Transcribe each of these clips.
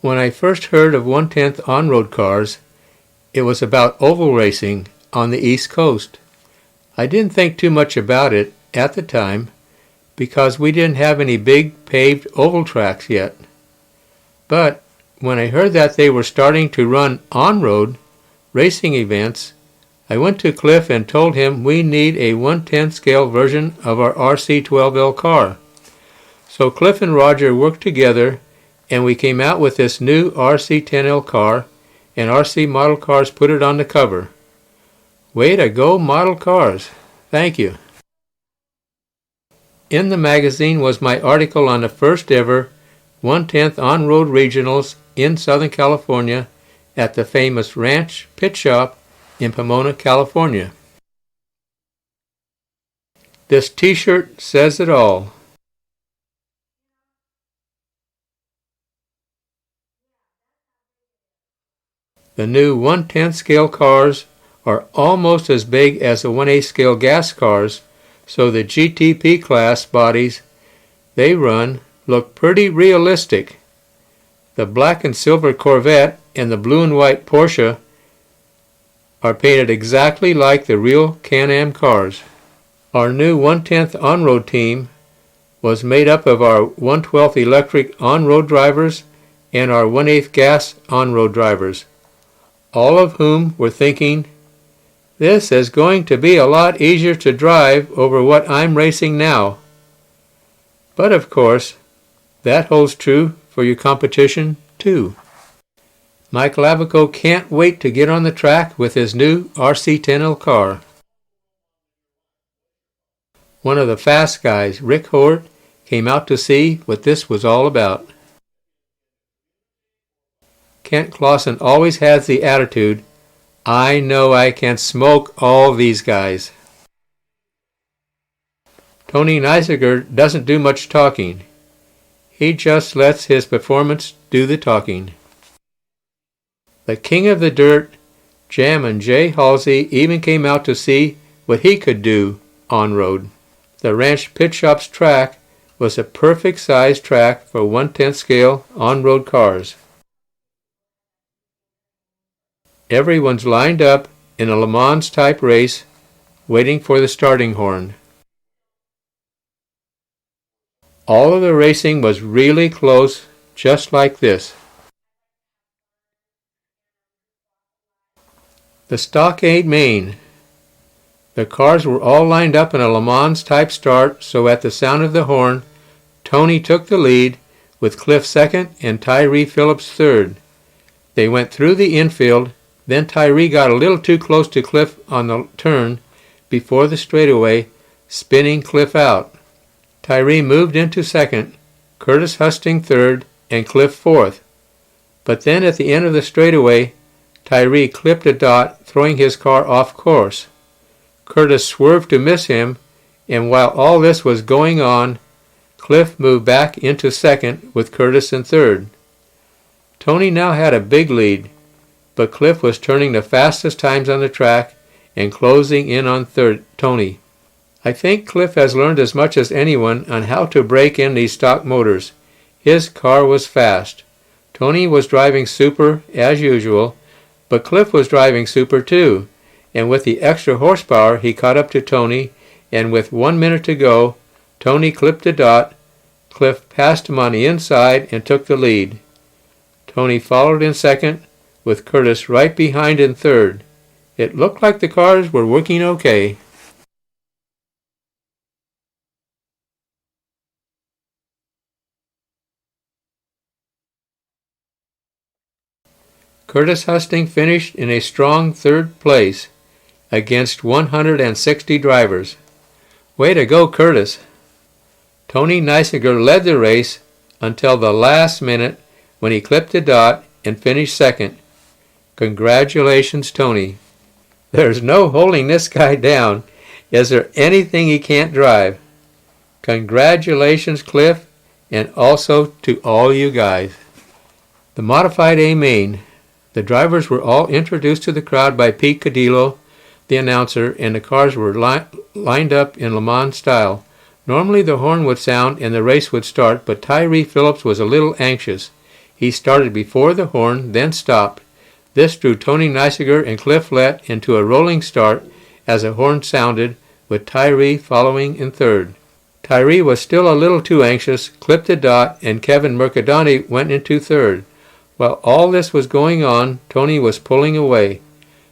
When I first heard of 1/10 on-road cars, it was about oval racing on the East Coast. I didn't think too much about it at the time because we didn't have any big paved oval tracks yet. But when I heard that they were starting to run on-road racing events, I went to Cliff and told him we need a 1/10 scale version of our RC12L car. So Cliff and Roger worked together and we came out with this new RC10L car, and RC Model Cars put it on the cover. Way to go, Model Cars. Thank you. In the magazine was my article on the first ever 1/10 on-road regionals in Southern California at the famous Ranch Pit Shop in Pomona, California. This t-shirt says it all. The new 1/10 scale cars are almost as big as the 1/8 scale gas cars, so the GTP class bodies they run look pretty realistic. The black and silver Corvette and the blue and white Porsche are painted exactly like the real Can-Am cars. Our new 1/10 on-road team was made up of our 1/12 electric on-road drivers and our 1/8 gas on-road drivers, all of whom were thinking, this is going to be a lot easier to drive over what I'm racing now. But of course, that holds true for your competition too. Mike Lavico can't wait to get on the track with his new RC10L car. One of the fast guys, Rick Hort, came out to see what this was all about. Kent Clausen always has the attitude, I know I can smoke all these guys. Tony Neisiger doesn't do much talking. He just lets his performance do the talking. The king of the dirt, Jammin' Jay Halsey, even came out to see what he could do on-road. The Ranch Pit Shop's track was a perfect size track for 1/10 scale on-road cars. Everyone's lined up in a Le Mans type race waiting for the starting horn. All of the racing was really close, just like this. The Stockade Main. The cars were all lined up in a Le Mans type start, so at the sound of the horn, Tony took the lead with Cliff second and Tyree Phillips third. They went through the infield. Then Tyree got a little too close to Cliff on the turn before the straightaway, spinning Cliff out. Tyree moved into second, Curtis Husting third, and Cliff fourth. But then at the end of the straightaway, Tyree clipped a dot, throwing his car off course. Curtis swerved to miss him, and while all this was going on, Cliff moved back into second with Curtis in third. Tony now had a big lead, but Cliff was turning the fastest times on the track and closing in on Tony. I think Cliff has learned as much as anyone on how to break in these stock motors. His car was fast. Tony was driving super as usual, but Cliff was driving super too, and with the extra horsepower he caught up to Tony, and with 1 minute to go, Tony clipped a dot. Cliff passed him on the inside and took the lead. Tony followed in second, with Curtis right behind in third. It looked like the cars were working okay. Curtis Husting finished in a strong third place against 160 drivers. Way to go, Curtis! Tony Neisiger led the race until the last minute when he clipped a dot and finished second. Congratulations, Tony. There's no holding this guy down. Is there anything he can't drive? Congratulations, Cliff, and also to all you guys. The modified A main. The drivers were all introduced to the crowd by Pete Cadillo, the announcer, and the cars were lined up in Le Mans style. Normally the horn would sound and the race would start, but Tyree Phillips was a little anxious. He started before the horn, then stopped. This drew Tony Neisiger and Cliff Lett into a rolling start as the horn sounded, with Tyree following in third. Tyree was still a little too anxious, clipped the dot, and Kevin Mercadante went into third. While all this was going on, Tony was pulling away.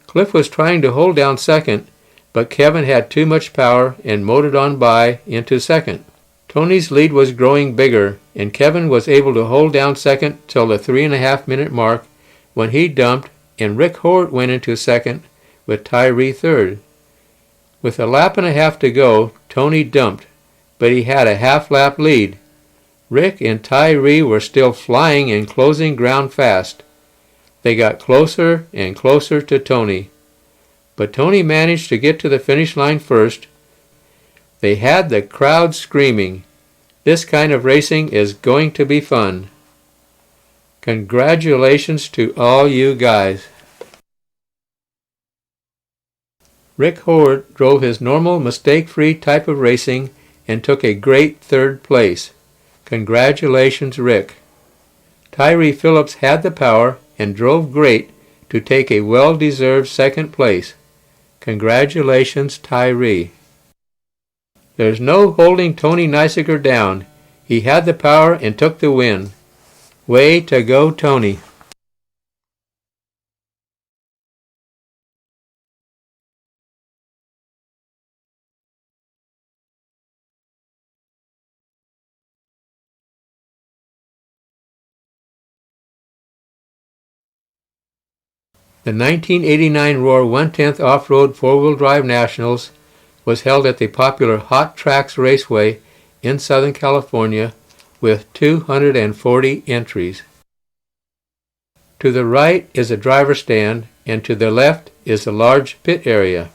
Cliff was trying to hold down second, but Kevin had too much power and motored on by into second. Tony's lead was growing bigger, and Kevin was able to hold down second till the 3.5-minute mark, when he dumped and Rick Hort went into second with Tyree third. With a lap and a half to go, Tony dumped, but he had a half-lap lead. Rick and Tyree were still flying and closing ground fast. They got closer and closer to Tony. But Tony managed to get to the finish line first. They had the crowd screaming. This kind of racing is going to be fun. Congratulations to all you guys. Rick Hort drove his normal mistake-free type of racing and took a great third place. Congratulations, Rick. Tyree Phillips had the power and drove great to take a well-deserved second place. Congratulations, Tyree. There's no holding Tony Neisiger down. He had the power and took the win. Way to go, Tony. The 1989 Roar 1/10 Off-Road 4-Wheel Drive Nationals was held at the popular Hot Tracks Raceway in Southern California with 240 entries. To the right is a driver stand, and to the left is a large pit area.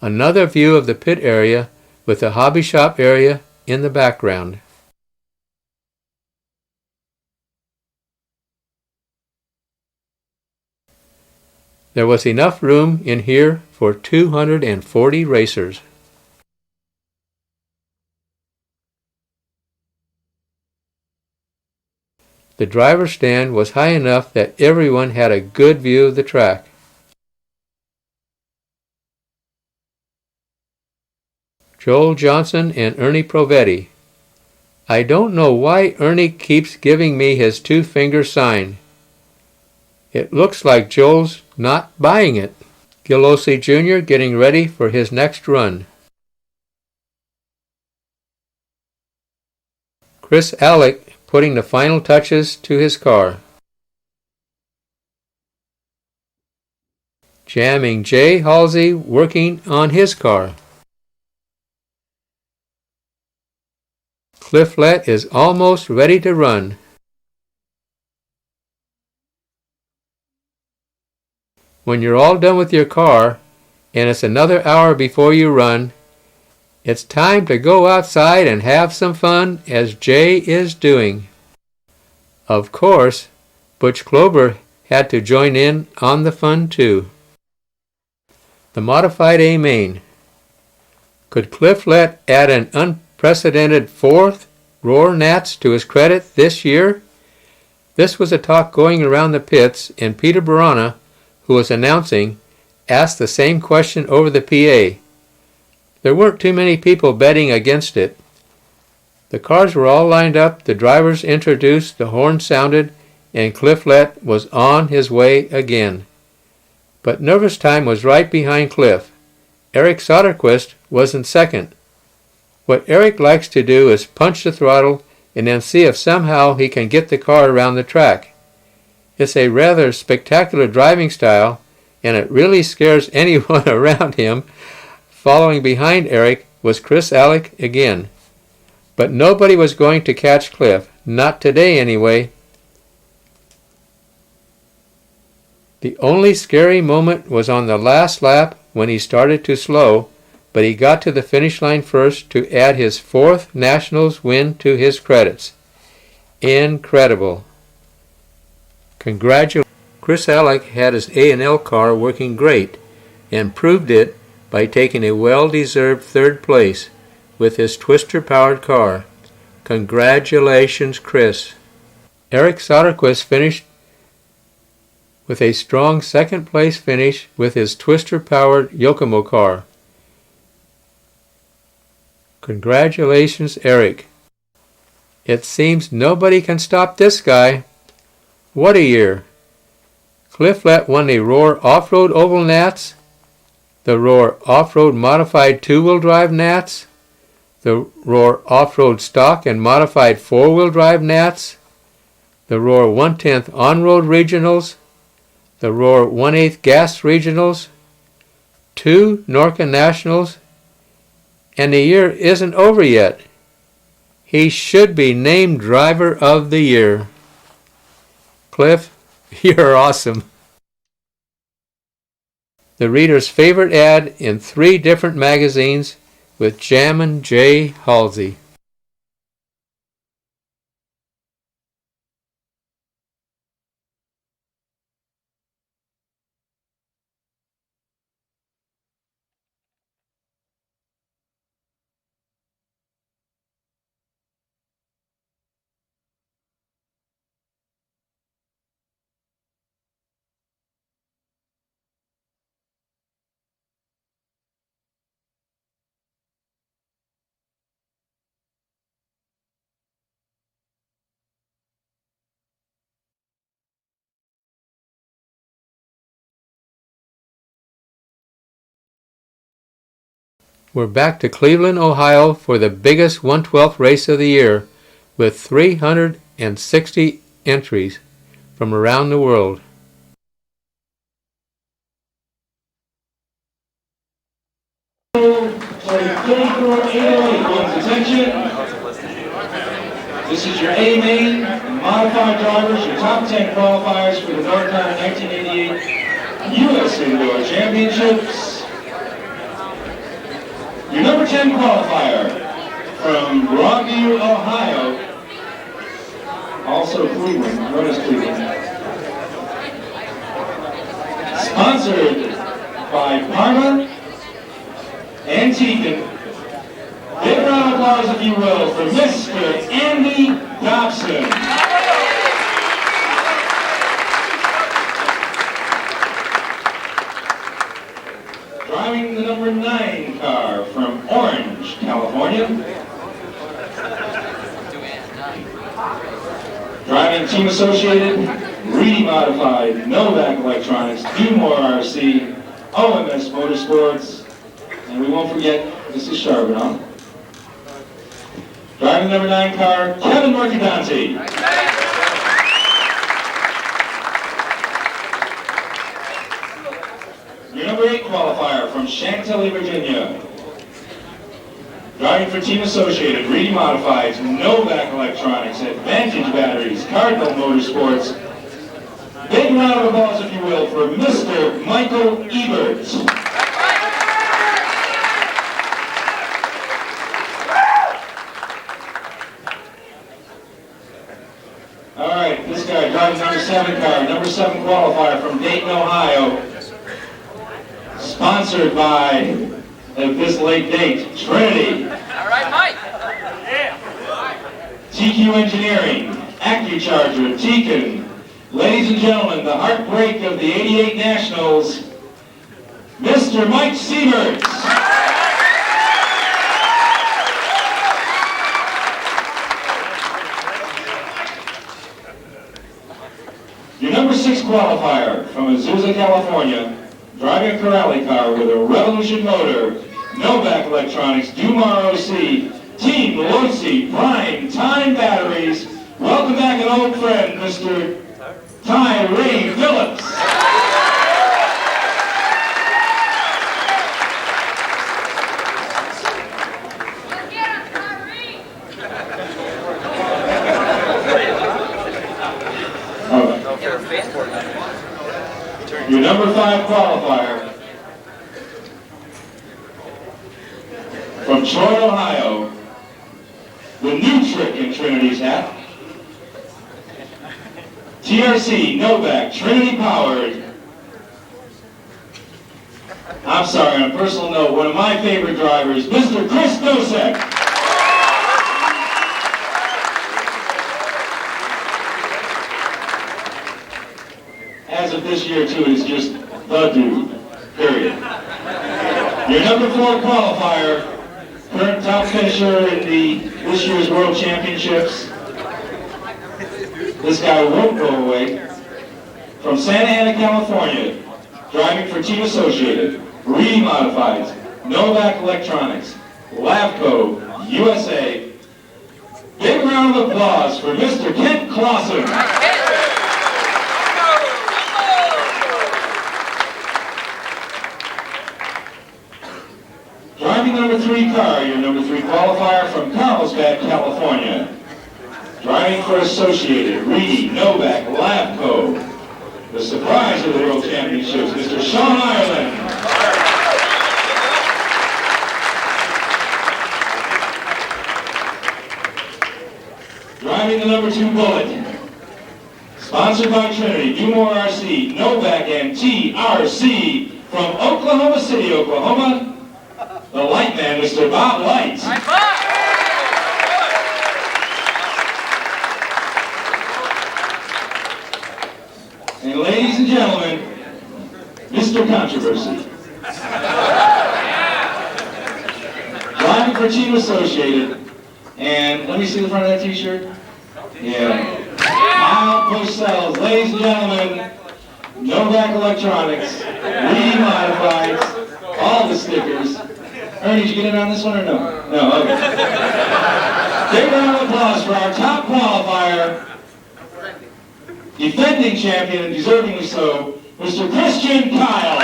Another view of the pit area with the hobby shop area in the background. There was enough room in here for 240 racers. The driver's stand was high enough that everyone had a good view of the track. Joel Johnson and Ernie Provetti. I don't know why Ernie keeps giving me his two-finger sign. It looks like Joel's not buying it. Gil Osey Jr. getting ready for his next run. Chris Alec putting the final touches to his car. Jamming Jay Halsey working on his car. Cliff Lett is almost ready to run. When you're all done with your car, and it's another hour before you run, it's time to go outside and have some fun, as Jay is doing. Of course, Butch Klober had to join in on the fun too. The Modified A Main. Could Cliff Lett add an unprecedented fourth Roar Nats to his credit this year? This was a talk going around the pits, and Peter Barana, who was announcing, asked the same question over the PA. There weren't too many people betting against it. The cars were all lined up, the drivers introduced, the horn sounded, and Cliff Lett was on his way again. But nervous time was right behind Cliff. Eric Soderquist was in second. What Eric likes to do is punch the throttle and then see if somehow he can get the car around the track. It's a rather spectacular driving style, and it really scares anyone around him. Following behind Eric was Chris Alec again. But nobody was going to catch Cliff, not today anyway. The only scary moment was on the last lap when he started to slow, but he got to the finish line first to add his fourth Nationals win to his credits. Incredible. Congratulations. Chris Alec had his A&L car working great and proved it by taking a well-deserved third place. with his twister-powered car. Congratulations, Chris. Eric Soderquist finished with a strong second-place finish with his twister-powered Yokomo car. Congratulations, Eric. It seems nobody can stop this guy. What a year. Cliff Lett won the Roar Off-Road Oval Nats, the Roar Off-Road Modified Two-Wheel Drive Nats, the Roar Off-Road Stock and Modified Four-Wheel Drive Nats, the Roar 1/10 On-Road Regionals, the Roar 1/8 Gas Regionals, 2 Norca Nationals, and the year isn't over yet. He should be named Driver of the Year. Cliff, you're awesome. The reader's favorite ad in 3 different magazines with Jammin' J. Halsey. We're back to Cleveland, Ohio for the biggest 1/12 race of the year with 360 entries from around the world. Attention. This is your A main modified drivers, your top 10 qualifiers for the NorCon 1988 U.S. Indoor Championships. Your number 10 qualifier from Broadview, Ohio, also Cleveland, known as Cleveland. Sponsored by Parma and Tegan. Big round of applause, if you will, for Mr. Andy Dobson. Driving the number 9 car from Orange, California. Driving Team Associated, Reedy Modified, Novak Electronics, Dumore RC, OMS Motorsports, and we won't forget Mrs. Charbonneau. Driving the number 9 car, Kevin Mercadante. Your number 8 qualifier from Chantilly, Virginia. Driving for Team Associated, Reedy Modifieds, Novak Electronics, Advantage Batteries, Cardinal Motorsports. Big round of applause, if you will, for Mr. Michael Ebert. All right, this guy driving number 7 car, number 7 qualifier from Dayton, Ohio. Sponsored by, at this late date, Trinity. All right, Mike. TQ Engineering, AccuCharger, Tekin. Ladies and gentlemen, the heartbreak of the 88 Nationals, Mr. Mike Sieverts. Your number 6 qualifier from Azusa, California, driving a Corrali car with a Revolution motor, Novak Electronics, Dumar OC, Team Losi, Prime Time Batteries. Welcome back an old friend, Mr. Ty Ray Phillips. Your number 5 qualifier from Troy, Ohio, the new trick in Trinity's hat. TRC, Novak, Trinity powered. I'm sorry, on a personal note, one of my favorite drivers, Mr. Chris Nosek. this year too is just the dude, period. Your number 4 qualifier, current top finisher in this year's World Championships. This guy won't go away. From Santa Ana, California, driving for Team Associated, Reedy Modifieds, Novak Electronics, Lavco, USA. Big round of applause for Mr. Kent Clausen. Driving number 3 car, your number 3 qualifier from Carlsbad, California. Driving for Associated, Reedy, Novak, Lavco. The surprise of the World Championships, Mr. Sean Ireland. Driving the number 2 Bullet. Sponsored by Trinity, Dumore RC, Novak, and TRC from Oklahoma City, Oklahoma. The light man, Mr. Bob Light. And ladies and gentlemen, Mr. Controversy. Driving for Team Associated. And let me see the front of that t-shirt. Yeah. Al Purcells, ladies and gentlemen, Novak Electronics, Reedy Modifieds, all the stickers. Ernie, did you get in on this one or no? No, okay. Big round of applause for our top qualifier, defending champion and deservingly so, Mr. Christian Kyle.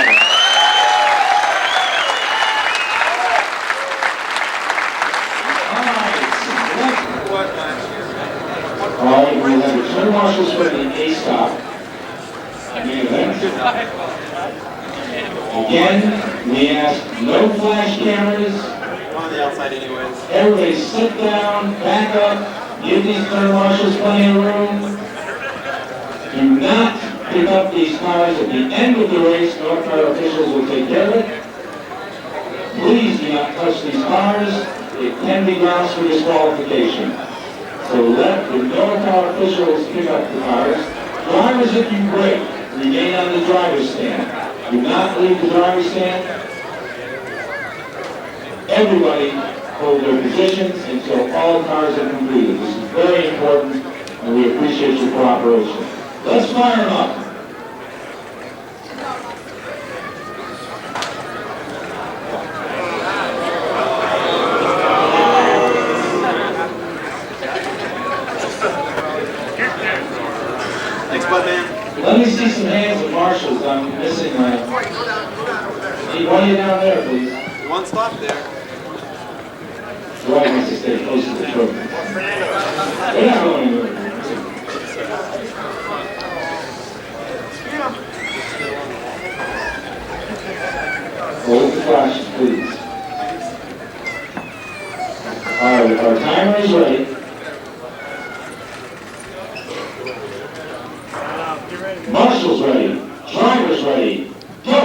All right, we have the turn marshals for the A-stop. Again, we ask no flash cameras. On the outside anyways. Everybody sit down, back up, give these turn marshals plenty of room. Do not pick up these cars at the end of the race. North Carolina officials will take care of it. Please do not touch these cars. It can be grounds for disqualification. So let the North Carolina officials pick up the cars. Drivers, if you brake, remain on the driver's stand. Do not leave the driver's stand. Everybody hold their positions until all cars are completed. This is very important, and we appreciate your cooperation. Let's fire them up. Thanks, bud, man. Let me see some hands of marshals. I'm missing one. Need one of you down there, please. One stop there. Dwight wants to stay close to the trophy. We're not going anywhere. Hold the flashes, please. All right, our timer is ready. Marshals ready. Drivers ready. Go!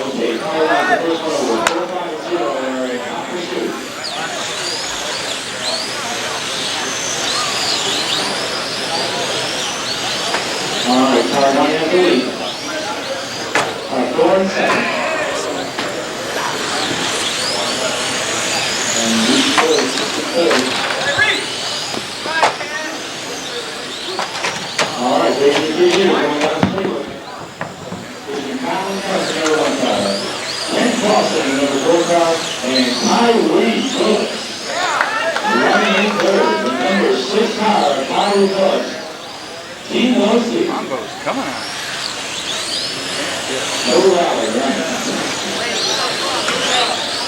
Okay, call out the first one over. 450 there, hot pursuit. All right, car 1 and 3. Car 4 and 7. And these 4 and 63. All right, they should be here going down the freeway. Number 1 car, Ken Clausen, number 4 car, and Tyree Phillips. Running in third, the number 6 car, Tyree Phillips. Team Husting. Come on. No rally, right?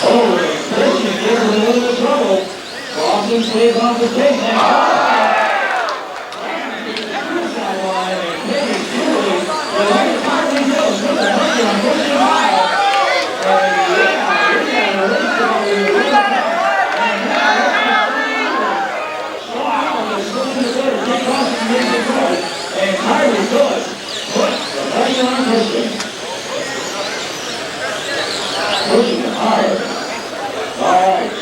Oh, and Christian gives him a little bit of trouble. Clausen stays on the pace now. And Tyree Phillips puts the pressure on Christian. Pushing him. fire. All right,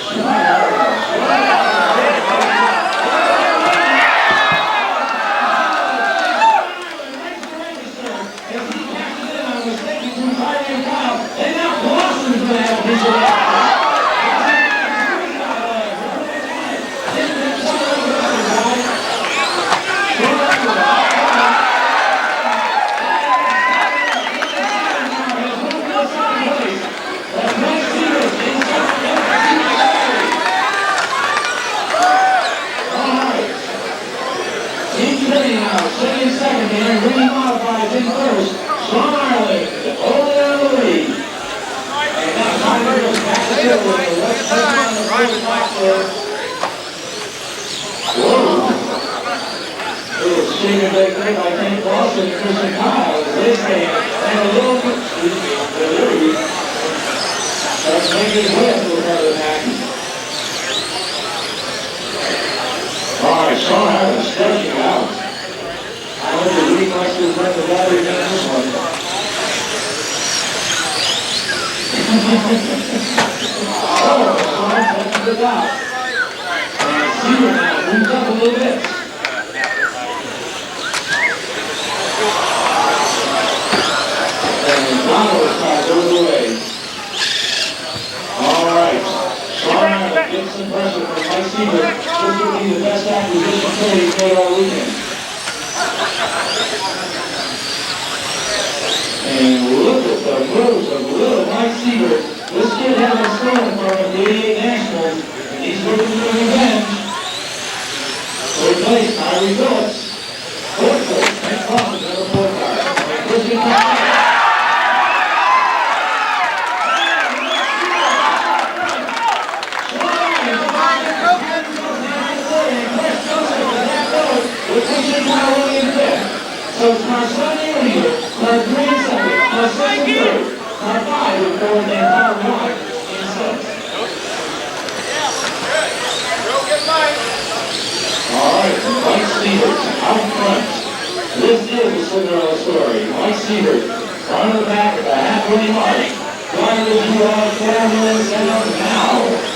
and now Boston's going to have a piece of that. Second, second, and Green modifies in first. Sean Ireland, only on the lead. And now Tyler goes back to the with the left foot on the first box there. Whoa. It was shaken back there by Ken Boston and Christian Kyle as they stand. And a little bit the lead. That's making way to the front of the pack. All right, Sean Ireland stretching out. I hope the lead likes to run the battery in this one. Oh, Sean touches it out. And Seaver now moves up a little bit. And Donald's car goes away. All right. Sean Ireland gets some pressure from Mike Seaver. This will be the best acquisition trade he's made all weekend. And look at the moves of little Mike Seaver. This kid has a storm from the 88 Nationals, and he's looking for revenge. Third place, Tyree Phillips. Fourth place, Ken Boston, number 4 car. And Christian Kyle. With Christian Kyle in fifth. So it's car 7 here, car 3 in second, car 6 in third, car 5 in fourth, and car 1 in sixth. All right, Mike Seaver out front. This is the Cinderella story. Mike Seaver, front of the back at the halfway mark. Trying to do all 4 minutes down now.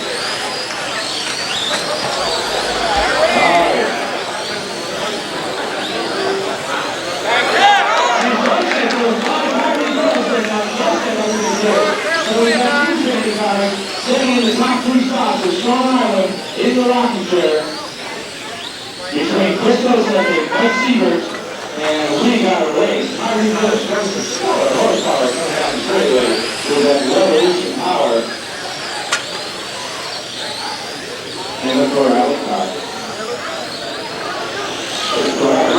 So we got 2 trading cars sitting in the top 3 spots with Sean Ireland in the rocking chair. Between Chris Joseph and Mike Seaver, and we got a race. Tyree Phillips goes to score horsepower coming down the straightaway with that revolution power. And the Corral car. The Corral.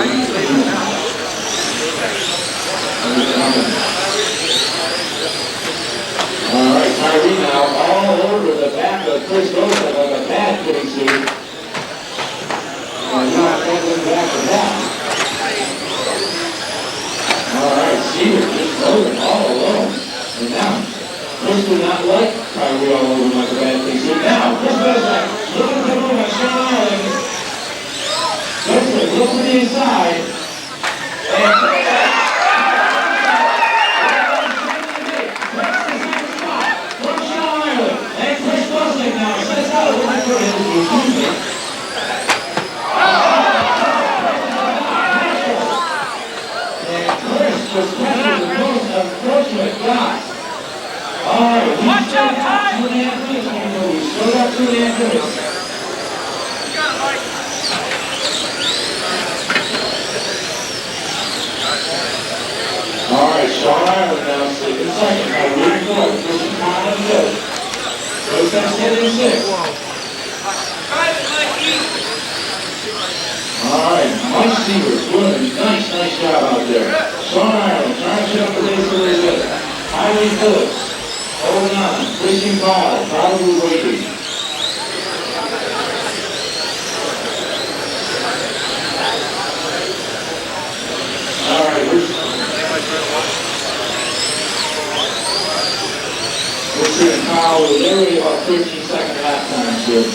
All right, Tyree now all over the back of Chris Joseph like a bad fitting suit. And now handling back to back. All right, Seaver just rolling all alone. And now, Chris did not like Tyree all over like a bad fitting suit. Now, Chris Joseph looking to move on Sean Ireland. Joseph looks to the inside. And was catching the most unfortunate guy. All right, we still got 2.5 minutes. We still got 2.5 minutes. All right, Sean Ireland now sitting second. Now Rudy Ford, Christian Kyle in fifth. Joseph sitting in sixth. All right, Mike Seaver doing a nice job out there. Sean Ireland trying to shut up the race a little bit. Tyree Phillips holding on. Christian Kyle probably waiting. All right, we're seeing Kyle with literally about 13-second lap times here.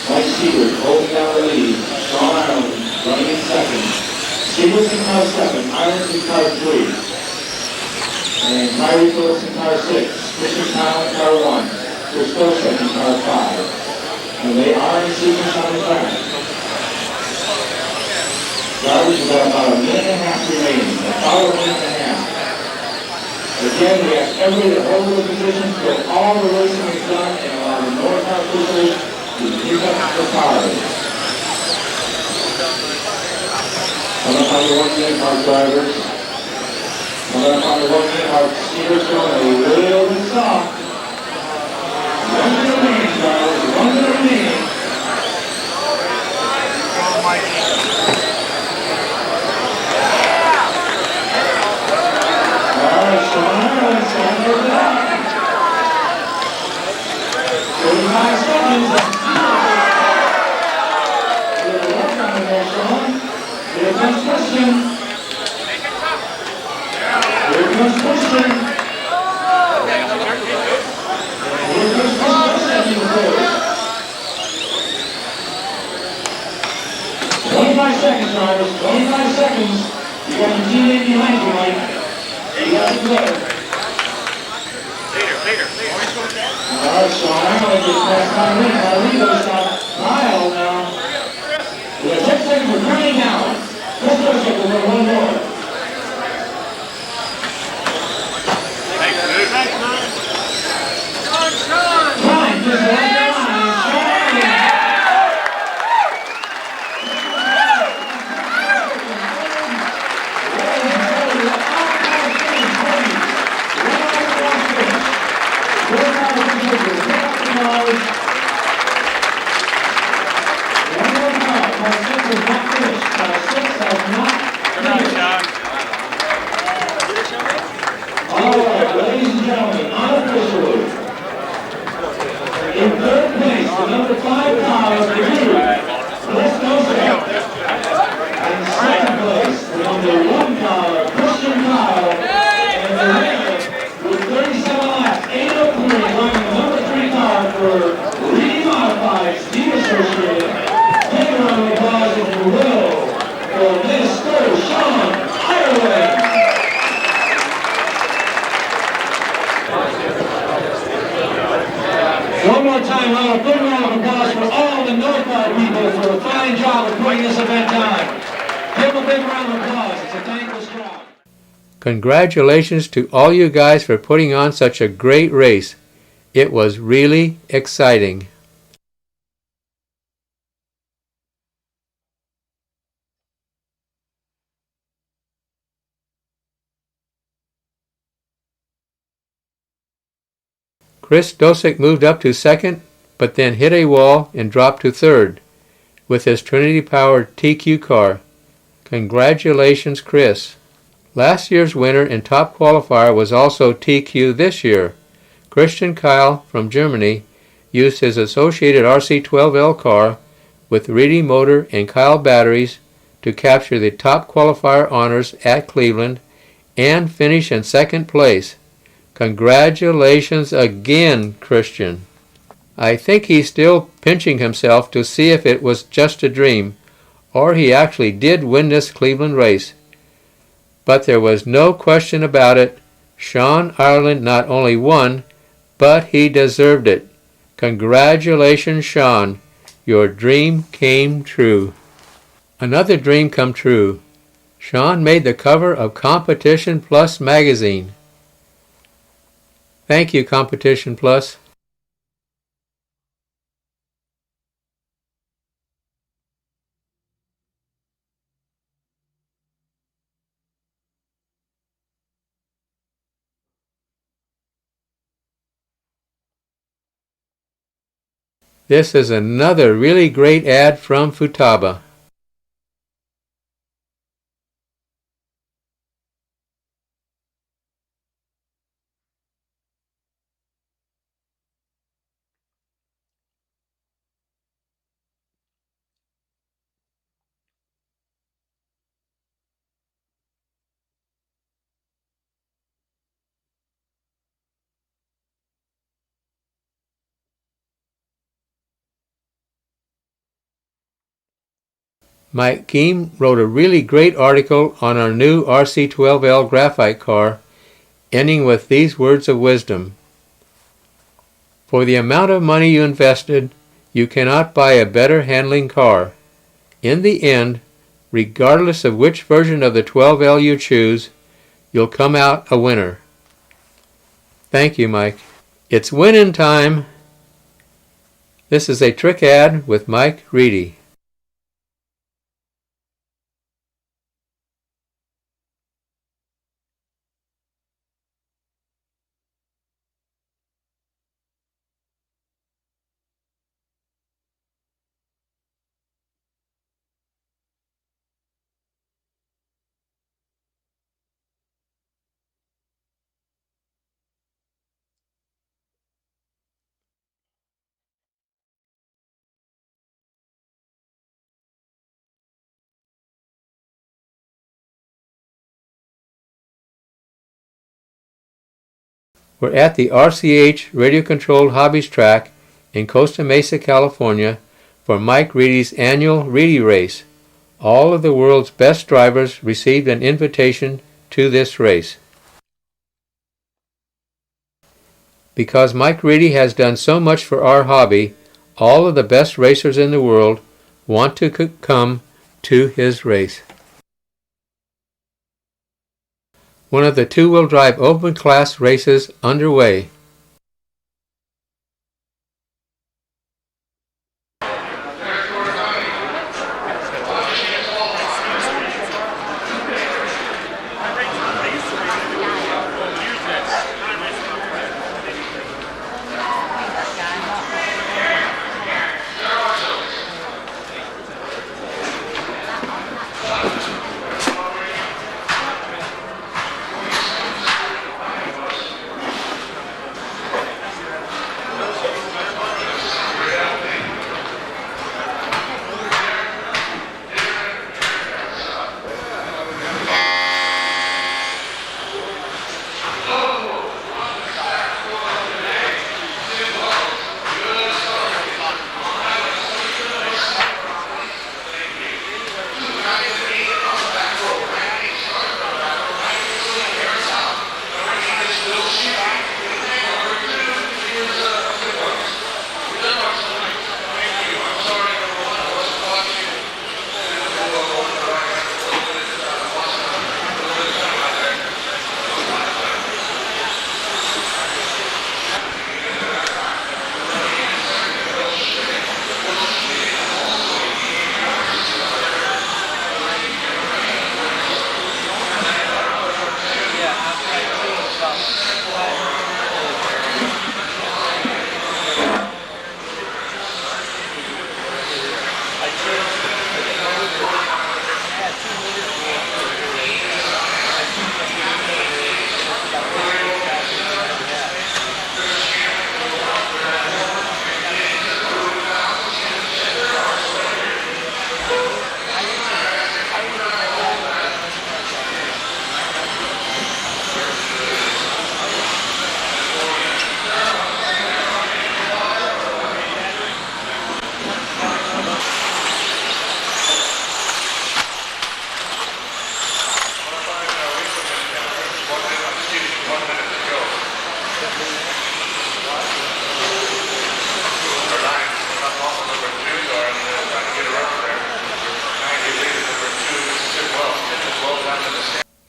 Mike Seaver holding down the lead. Sean Ireland running in second. Seaver's in car 7, Ireland's in car 3. And Tyree Phillips in car 6, Christian Kyle in car 1, Chris Dosek in car 5. And they are in sequence on the track. Drivers have got about a minute and a half remaining, about a minute and a half. Again, we ask everybody to hold their positions till all the racing is done and allow the North Car officials to pick up the cars. Come up on your one-game park drivers. Come up on the one-game park steers going a little bit soft. One to remain, drivers. One to remain. All right, Sean, let's stand for that. 35 seconds. Good work on there, Sean. Here comes Christian. Here comes Christian. Here comes Christian. 25 seconds, drivers. 25 seconds. You got your teammate behind you, Mike. You got to go. All right, Sean, I'm going to get past Tyree. Tyree goes down. Kyle now. We got 10 seconds. We're turning now. Chris Dosek will go one more. Time, just one line. One more time, a big round of applause for all the Northport people for a fine job of putting this event on. Give them a big round of applause. It's a thankless job. Congratulations to all you guys for putting on such a great race. It was really exciting. Chris Dosek moved up to second, but then hit a wall and dropped to third with his Trinity-powered TQ car. Congratulations, Chris. Last year's winner and top qualifier was also TQ this year. Christian Kyle from Germany used his associated RC12L car with Reedy motor and Kyle batteries to capture the top qualifier honors at Cleveland and finish in second place. Congratulations again, Christian. I think he's still pinching himself to see if it was just a dream, or he actually did win this Cleveland race. But there was no question about it. Sean Ireland not only won, but he deserved it. Congratulations, Sean. Your dream came true. Another dream come true. Sean made the cover of Competition Plus magazine. Thank you, Competition Plus. This is another really great ad from Futaba. Mike Geem wrote a really great article on our new RC12L graphite car, ending with these words of wisdom. For the amount of money you invested, you cannot buy a better handling car. In the end, regardless of which version of the 12L you choose, you'll come out a winner. Thank you, Mike. It's winning time. This is a trick ad with Mike Reedy. We're at the RCH radio-controlled hobbies track in Costa Mesa, California for Mike Reedy's annual Reedy Race. All of the world's best drivers received an invitation to this race. Because Mike Reedy has done so much for our hobby, all of the best racers in the world want to come to his race. One of the two-wheel drive open class races underway.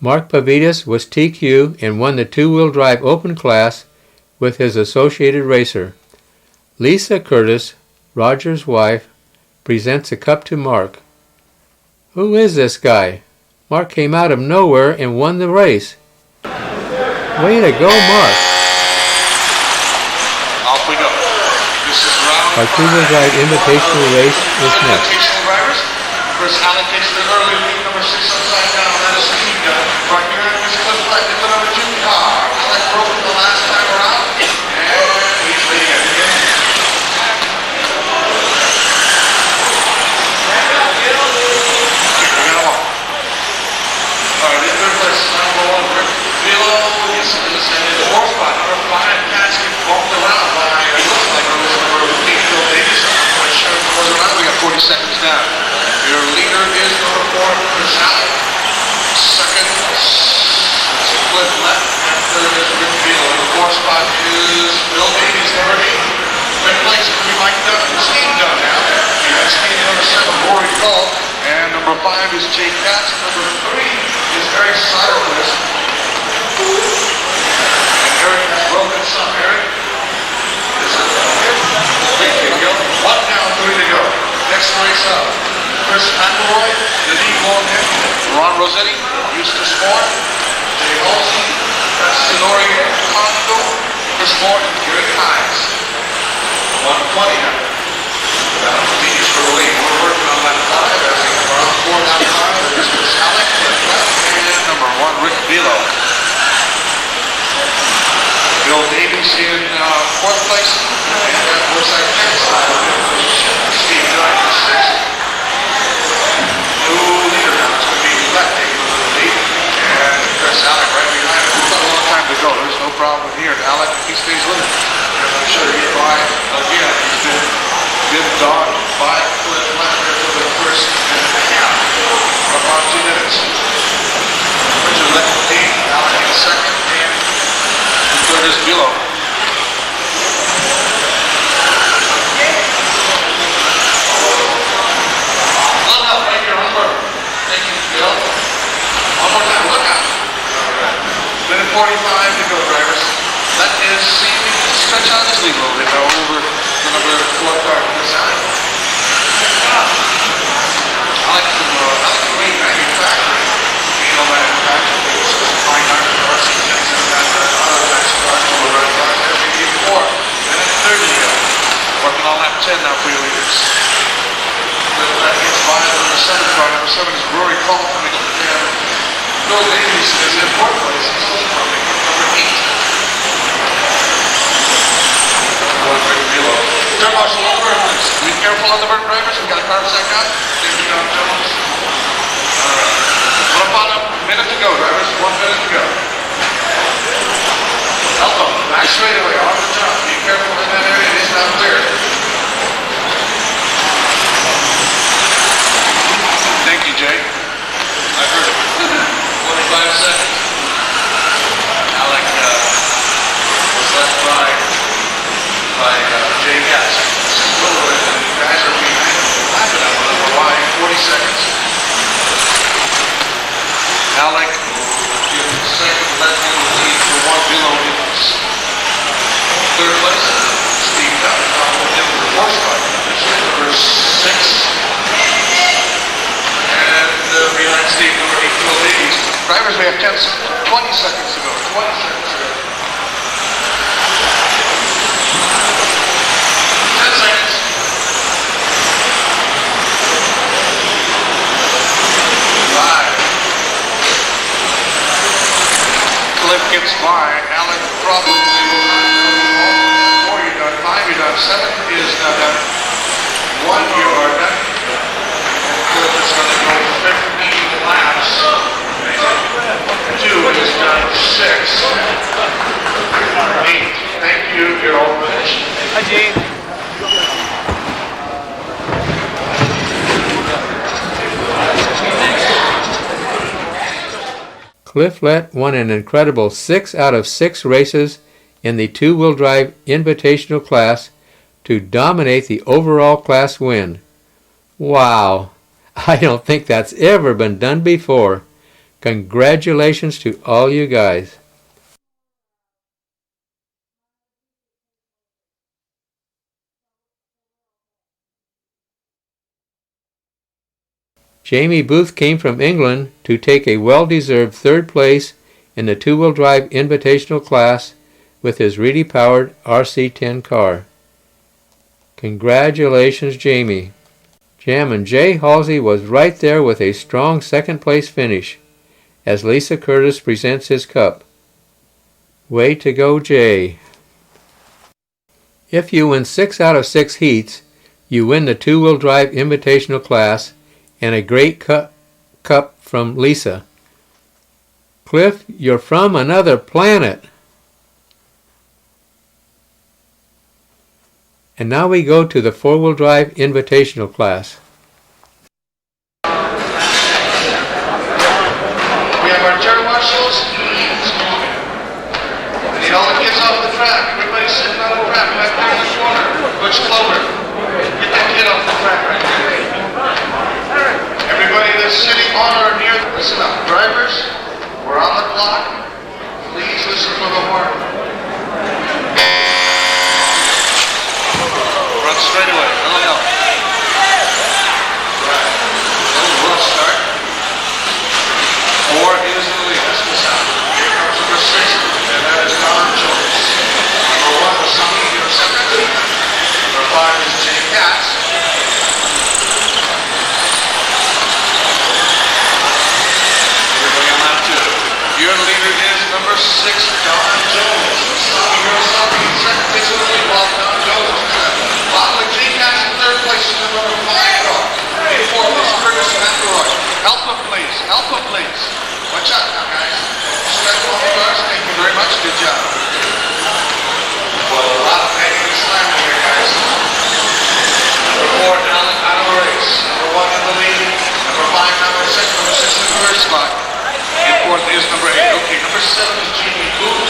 Mark Pavidis was TQ and won the two-wheel drive open class with his associated racer. Lisa Curtis, Roger's wife, presents a cup to Mark. Who is this guy? Mark came out of nowhere and won the race. Way to go, Mark. Off we go. This is round Our two-wheel drive invitational race is next. Invitational drivers. First Allen takes the early lead, number 6 upside down. That is Steve Gunn. Right here in this clip left is the number 2 car. Allen broke the last time around. And he's leading again. Alright, in third place, number 1, Rick Vilo. And in the 4th spot, number 5, Casket bumped around by, it looks like it was number 8, Bill Davis. I'm not quite sure if it was around. We got 40 seconds down. Your leader is number 4, Chris Allen. Second, split left. third is Rick Beal. The fourth spot is Bill Davies, number 8. Fifth place is Mike Dunn, Steve Dunn now. That's Steve number 7, Rory Gall. And number 5 is Jake Katz. Number 3 is Eric Siderquist. And Eric has broken some. Eric, this is here we go. 1 down, 3 to go. Next race up. Chris McElroy, Nadine Morgan, Ron Rossetti, Eustace Moore, Jay Halsey, Sonori Condo, Chris Moore, and Gary Hines. 120 now. Down to Venus for the lead. We're working on that 5 as we come around 4 down 5. This is Alec and number 1, Rick Velo. Bill Davies in 4th place. And where's that next side? Steve Dunn in 6th. New leader now. It's going to be left taking a little lead. And Chris Alec right behind him. We've got a long time to go. There's no problem here. Alec, if he stays with it, I'm sure he's by again. He's been dogged by Cliff Lester for the first minute and a half. About 2 minutes. Richard left the team. Alec in 2nd. And third is Bilo. Look out, right here, thank you, Bill. One more time, look out. Minute 45 to go, drivers. That is seeming to stretch out this lead a little bit now over the number 4 car on this side. I like the weight manufacturing. You know, manufacturing. It's just fine iron cars, things like that. Other nice cars will run cars every year before. And then 30 to go. Working on lap 10 now for you leaders. That gets by number 7 car. Number 7 is Rory Call coming in. Bill Davies is in 4th place. He's still coming. Number 8. Turn marshal over. Be careful on the bird drivers. We got a car second out. There we go, gentlemen. Alright. About a minute to go, drivers. 1 minute to go. Help them. Back straight away. On the jump. Be careful in that area. It is not clear. Thank you, Jay. I heard it. 25 seconds. Alec was left by Jay Katz. The guys are behind him. Laughing at him. We're lying 40 seconds. Alec gives second, left him the lead for 1 below Nichols. 3rd place, Steve Dunn. Him for 4th spot. Number 6. And behind Steve, number 8, Bill Davies. Drivers, we have 20 seconds to go. 20 seconds to go. 10 seconds. 5. Cliff gets by. Alec probably will not know. 4 you're done. 5 you're done. 7 is not done. 1 you are done. And Cliff is going to go 15 laps. 2 is done. 6. 8. Thank you. You're all finished. Hi, Gene. Cliff Lett won an incredible 6 out of 6 races in the two-wheel drive invitational class to dominate the overall class win. Wow! I don't think that's ever been done before. Congratulations to all you guys. Jamie Booth came from England to take a well-deserved 3rd place in the two-wheel drive invitational class with his Reedy-powered RC10 car. Congratulations, Jamie. Jammin' Jay Halsey was right there with a strong 2nd place finish as Lisa Curtis presents his cup. Way to go, Jay. If you win 6 out of 6 heats, you win the two-wheel drive invitational class and a great cup from Lisa. Cliff, you're from another planet. And now we go to the 4-wheel drive invitational class. We have our turn marshals. Where's Clover? Get that kid off the track right there. Everybody that's sitting on or near, listen up. Drivers, we're on the clock. Please listen for the horn. Run straight away. No. Right. Rough start. 4 is in the lead. That's the sound. Here comes number 6, and that is Don Jones. Number 1 was Sonny Hirosaka. Number 5 is Jay Katz. Everybody on lap 2. Your leader is number 6, Don Jones. Sonny Hirosaka in second place in the lead, while Don Jones is following Jay Katz in third place in the number 5 car. In fourth is Curtis McElroy. Help him, please. Help him, please. Watch out now, guys. Step on the cars. Thank you very much. Good job. Well, a lot of hanging and slamming here, guys. Number 4, Alan out of the race. Number 1 in the lead. Number 5, number 6. Number 6 in the third spot. In fourth is number 8. Okay, number 7 is Jamie Booth.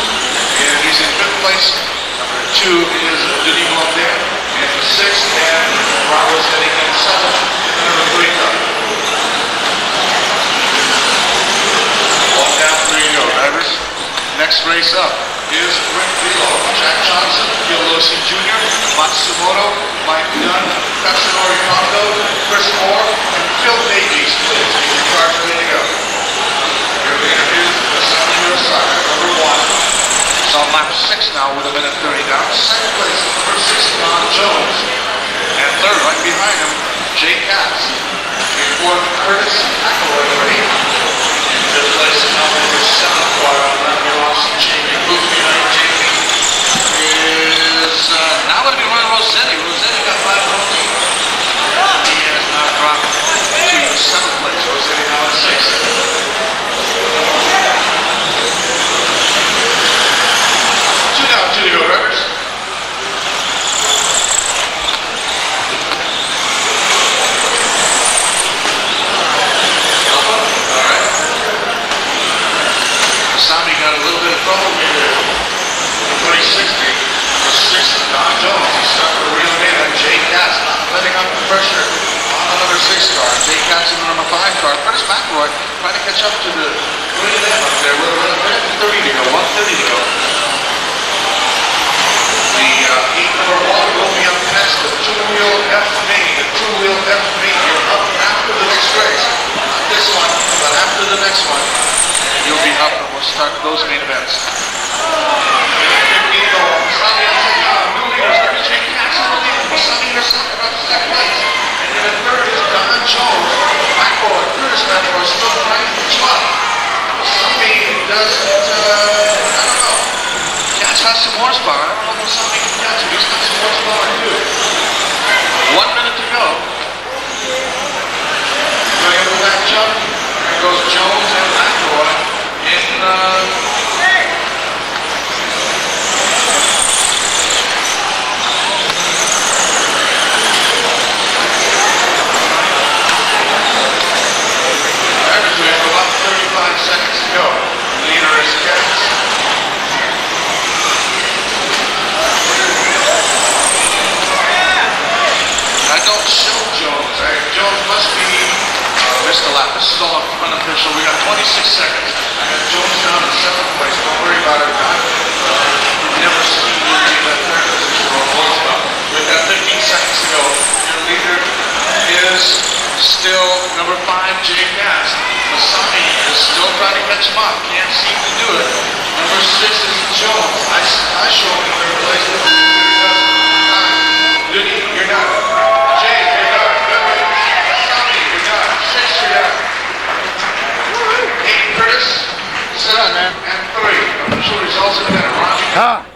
And he's in fifth place. Number 2 is Denis Blondin. And 6th, and Robert's heading in 7th. Number 3 car. Walk down, 3 to go, drivers. Next race up is Rick Velo, Jack Johnson, Gil Losi Jr., Matsumoto, Mike Dunn, Katsunori Kondo, Chris Moore, and Phil Davies, please. Get your cars ready to go. Your leader is Masami Hirosaka, number 1. It's on lap 6 now with 1:30 down. Second place, number 6, Don Jones. And third, right behind him, Jay Katz. Before Curtis McElroy, number 8. In fifth place, number 7, Quadron Rossi, Jamie Booth behind Jamie. Is now going to be Ron Rossetti. Rossetti got 5 points. He has now dropped to 7th place. Rossetti now in 6th. 2 down, 2 to go, drivers. Sami got a little bit of trouble here. 2060. Number 6, Don Jones. He's starting to reel in, and Jay Katz not letting up the pressure on the number 6 car. Jay Katz in the number 5 car. Curtis McElroy trying to catch up to the 3 of them up there with 1:30 to go. 1:30 to go. The 8 number 1 will be up next. The 2-wheel F main. The 2-wheel F main. You're up after the next race. Not this one, but after the next one. You'll be up and we'll start those main events. New leaders, there's Jay Katz in the lead. Masami Hirosaka up to second place. And then the third is Don Jones. McElroy, Curtis McElroy still trying to catch up. Masami doesn't, I don't know. Katz has some horsepower. I don't know if Masami can catch him. He's got some horsepower too. 1 minute to go. Going into that jump. There goes Jones and McElroy. About 35 seconds to go. Leader is Katz. I don't show Jones. Jones must be missed a lap. This is all unofficial. We got 26 seconds. I got Jones down in 7th place. Don't worry about it. We've never seen you in that third position or more about. We've got 15 seconds to go. Your leader is still number 5, Jay Katz. Masami is still trying to catch him up. Can't seem to do it. Number 6 is Jones. I show him in third place. Duty, you're not. Jay, you're not. Masami, you're not. 6, you're not. 8, Curtis. 7, and 3. Official results in a minute. Ron.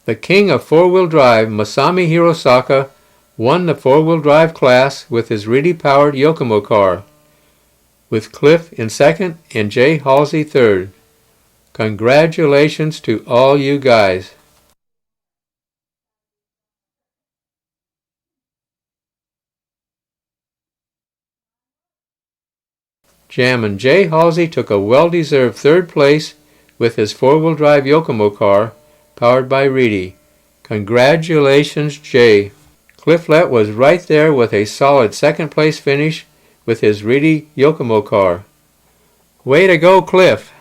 The king of four-wheel drive, Masami Hirosaka, won the four-wheel drive class with his Reedy-powered Yokomo car, with Cliff in second and Jay Halsey third. Congratulations to all you guys. Jammin' Jay Halsey took a well-deserved third place with his four-wheel drive Yokomo car, powered by Reedy. Congratulations, Jay. Cliff Lett was right there with a solid second-place finish with his Reedy Yokomo car. Way to go, Cliff!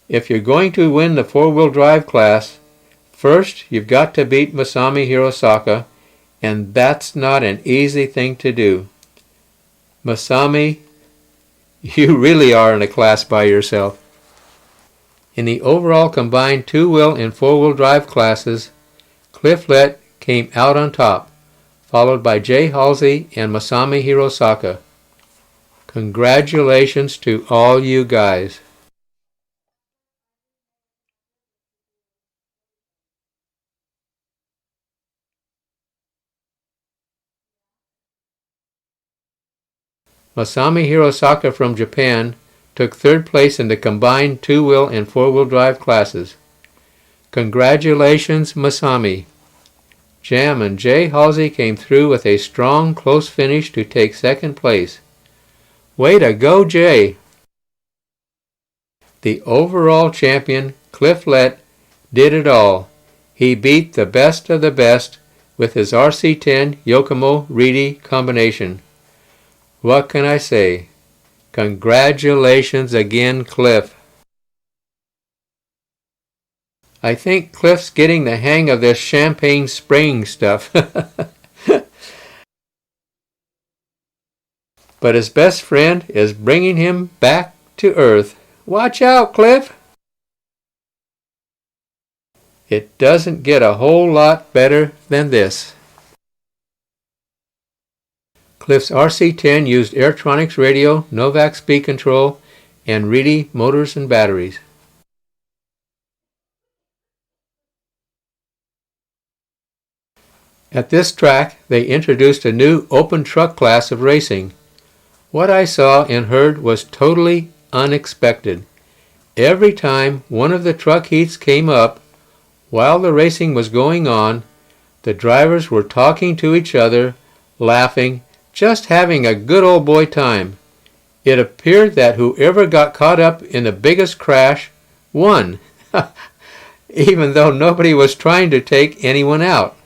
If you're going to win the four-wheel drive class, first you've got to beat Masami Hirosaka, and that's not an easy thing to do. Masami, you really are in a class by yourself. In the overall combined two-wheel and four-wheel drive classes, Cliff Lett came out on top, followed by Jay Halsey and Masami Hirosaka. Congratulations to all you guys. Masami Hirosaka from Japan took third place in the combined two-wheel and four-wheel drive classes. Congratulations, Masami. Jammin' Jay Halsey came through with a strong, close finish to take second place. Way to go, Jay! The overall champion, Cliff Lett, did it all. He beat the best of the best with his RC10 Yokomo Reedy combination. What can I say? Congratulations again, Cliff. I think Cliff's getting the hang of this champagne spraying stuff. But his best friend is bringing him back to earth. Watch out, Cliff! It doesn't get a whole lot better than this. Cliff's RC10 used Airtronics radio, Novak speed control, and Reedy motors and batteries. At this track, they introduced a new open truck class of racing. What I saw and heard was totally unexpected. Every time one of the truck heats came up, while the racing was going on, the drivers were talking to each other, laughing, just having a good old boy time. It appeared that whoever got caught up in the biggest crash won, even though nobody was trying to take anyone out.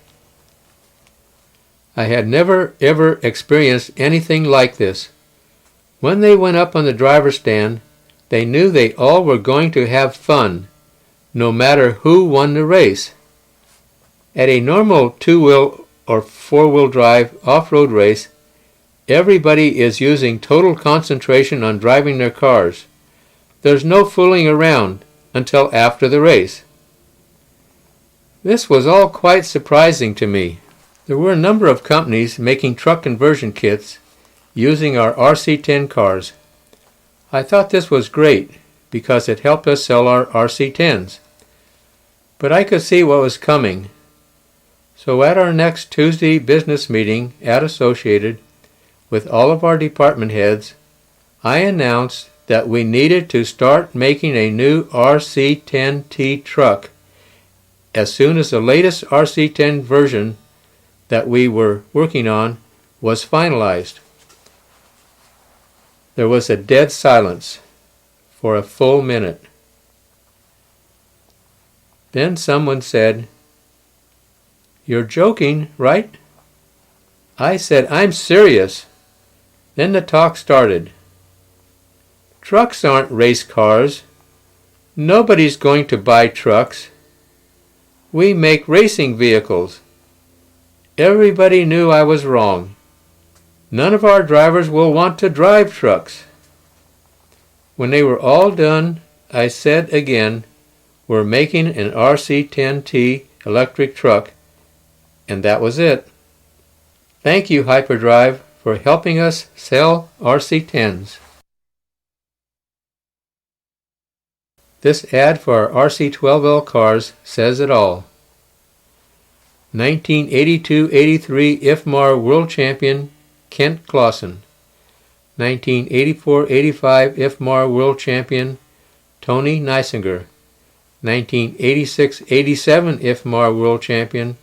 I had never ever experienced anything like this. When they went up on the driver's stand, they knew they all were going to have fun, no matter who won the race. At a normal two-wheel or four-wheel drive off-road race, everybody is using total concentration on driving their cars. There's no fooling around until after the race. This was all quite surprising to me. There were a number of companies making truck conversion kits using our RC10 cars. I thought this was great because it helped us sell our RC10s. But I could see what was coming. So at our next Tuesday business meeting at Associated, with all of our department heads, I announced that we needed to start making a new RC10T truck as soon as the latest RC10 version that we were working on was finalized. There was a dead silence for a full minute. Then someone said, "You're joking, right?" I said, "I'm serious." Then the talk started. Trucks aren't race cars. Nobody's going to buy trucks. We make racing vehicles. Everybody knew I was wrong. None of our drivers will want to drive trucks. When they were all done, I said again, we're making an RC10T electric truck, and that was it. Thank you, Hyperdrive, for helping us sell RC10s. This ad for our RC12L cars says it all. 1982-83 IFMAR World Champion Kent Clausen. 1984-85 IFMAR World Champion Tony Neisinger. 1986-87 IFMAR World Champion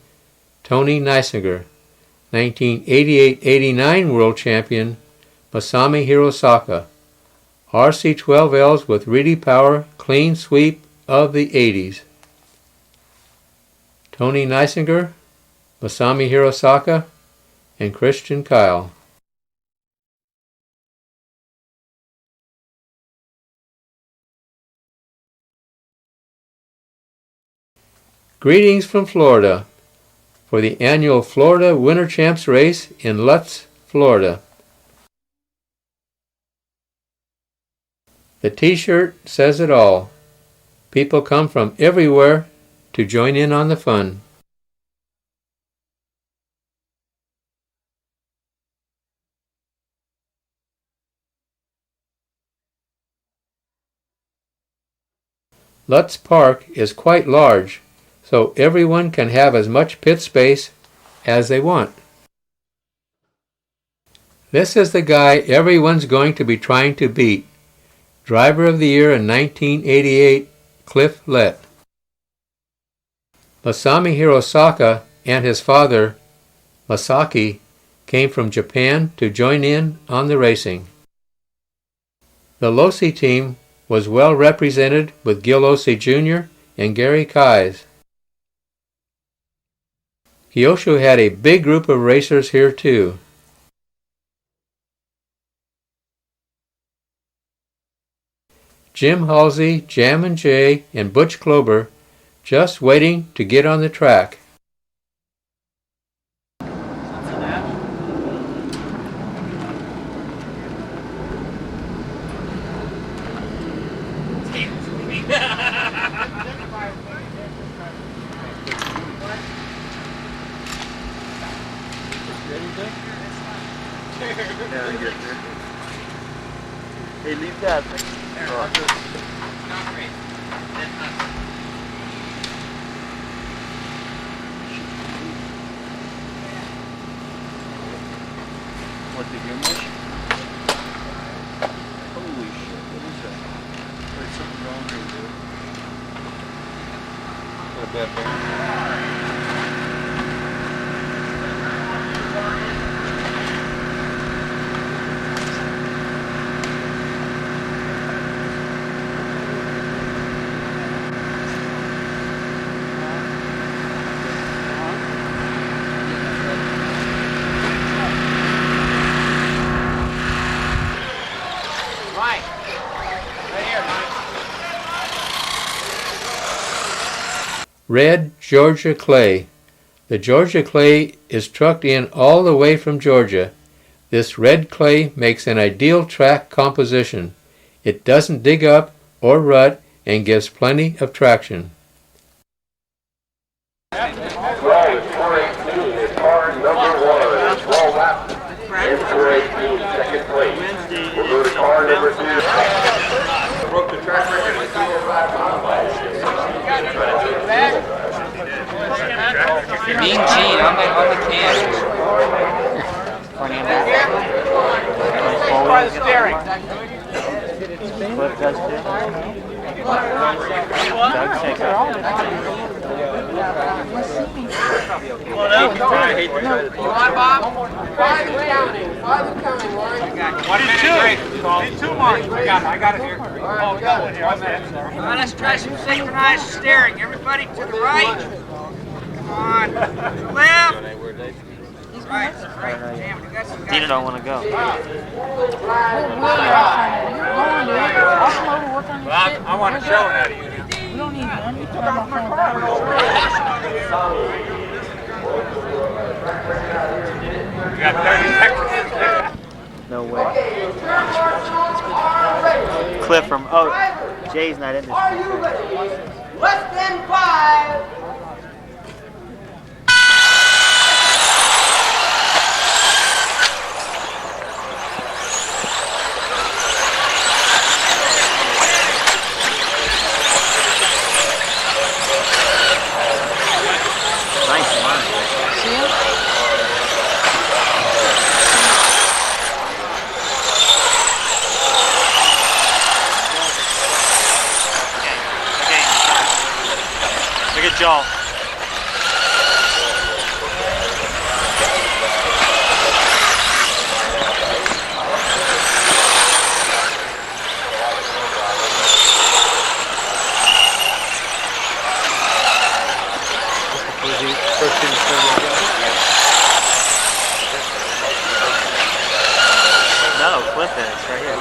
Tony Neisinger. 1988-89 World Champion Masami Hirosaka. RC12Ls with Reedy Power Clean Sweep of the 80s. Tony Neisinger, Masami Hirosaka, and Christian Kyle. Greetings from Florida for the annual Florida Winter Champs race in Lutz, Florida. The t-shirt says it all. People come from everywhere to join in on the fun. Lutz Park is quite large, so everyone can have as much pit space as they want. This is the guy everyone's going to be trying to beat. Driver of the Year in 1988, Cliff Lett. Masami Hirosaka and his father, Masaki, came from Japan to join in on the racing. The Lossi team was well represented with Gil Lossi Jr. and Gary Keyes. Kyosho had a big group of racers here too. Jim Halsey, Jam and Jay, and Butch Klober just waiting to get on the track. Hey, leave that. What, the gear mush? Holy shit, what is that? There's something wrong here, dude. Got a bad bearing. Red Georgia clay. The Georgia clay is trucked in all the way from Georgia. This red clay makes an ideal track composition. It doesn't dig up or rut and gives plenty of traction. Roll is 418 is car number 1. Roll lap in 418, second place. We'll go to car number 2. Broke the track record in 205. Mean Gene on the can. Try the steering. What does it? Doug takes it. Come on, Bob. Five counting, Warren. Need two marks. I got it here. Come on, let's try some synchronized steering. Everybody to the right. Come on. Left. Right. Damn, we got some guys. Dina don't want to go. I want to show that to you. We don't need none. You took off my You got 30 seconds. No way. Cliff from, Jay's not in this. Are you ready? Less than 5. Nice line. See him? Look at Jaw. with it. It's right here.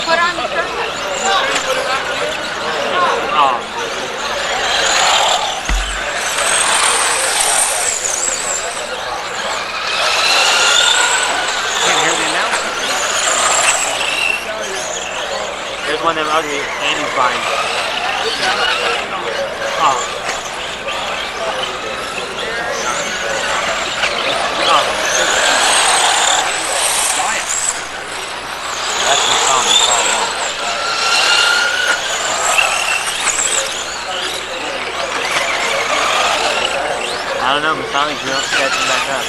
Put on the shirt. Can't hear the announcement. There's one of them ugly Andy's buying. That's Masami, probably won't. I don't know, Masami's real catching back up.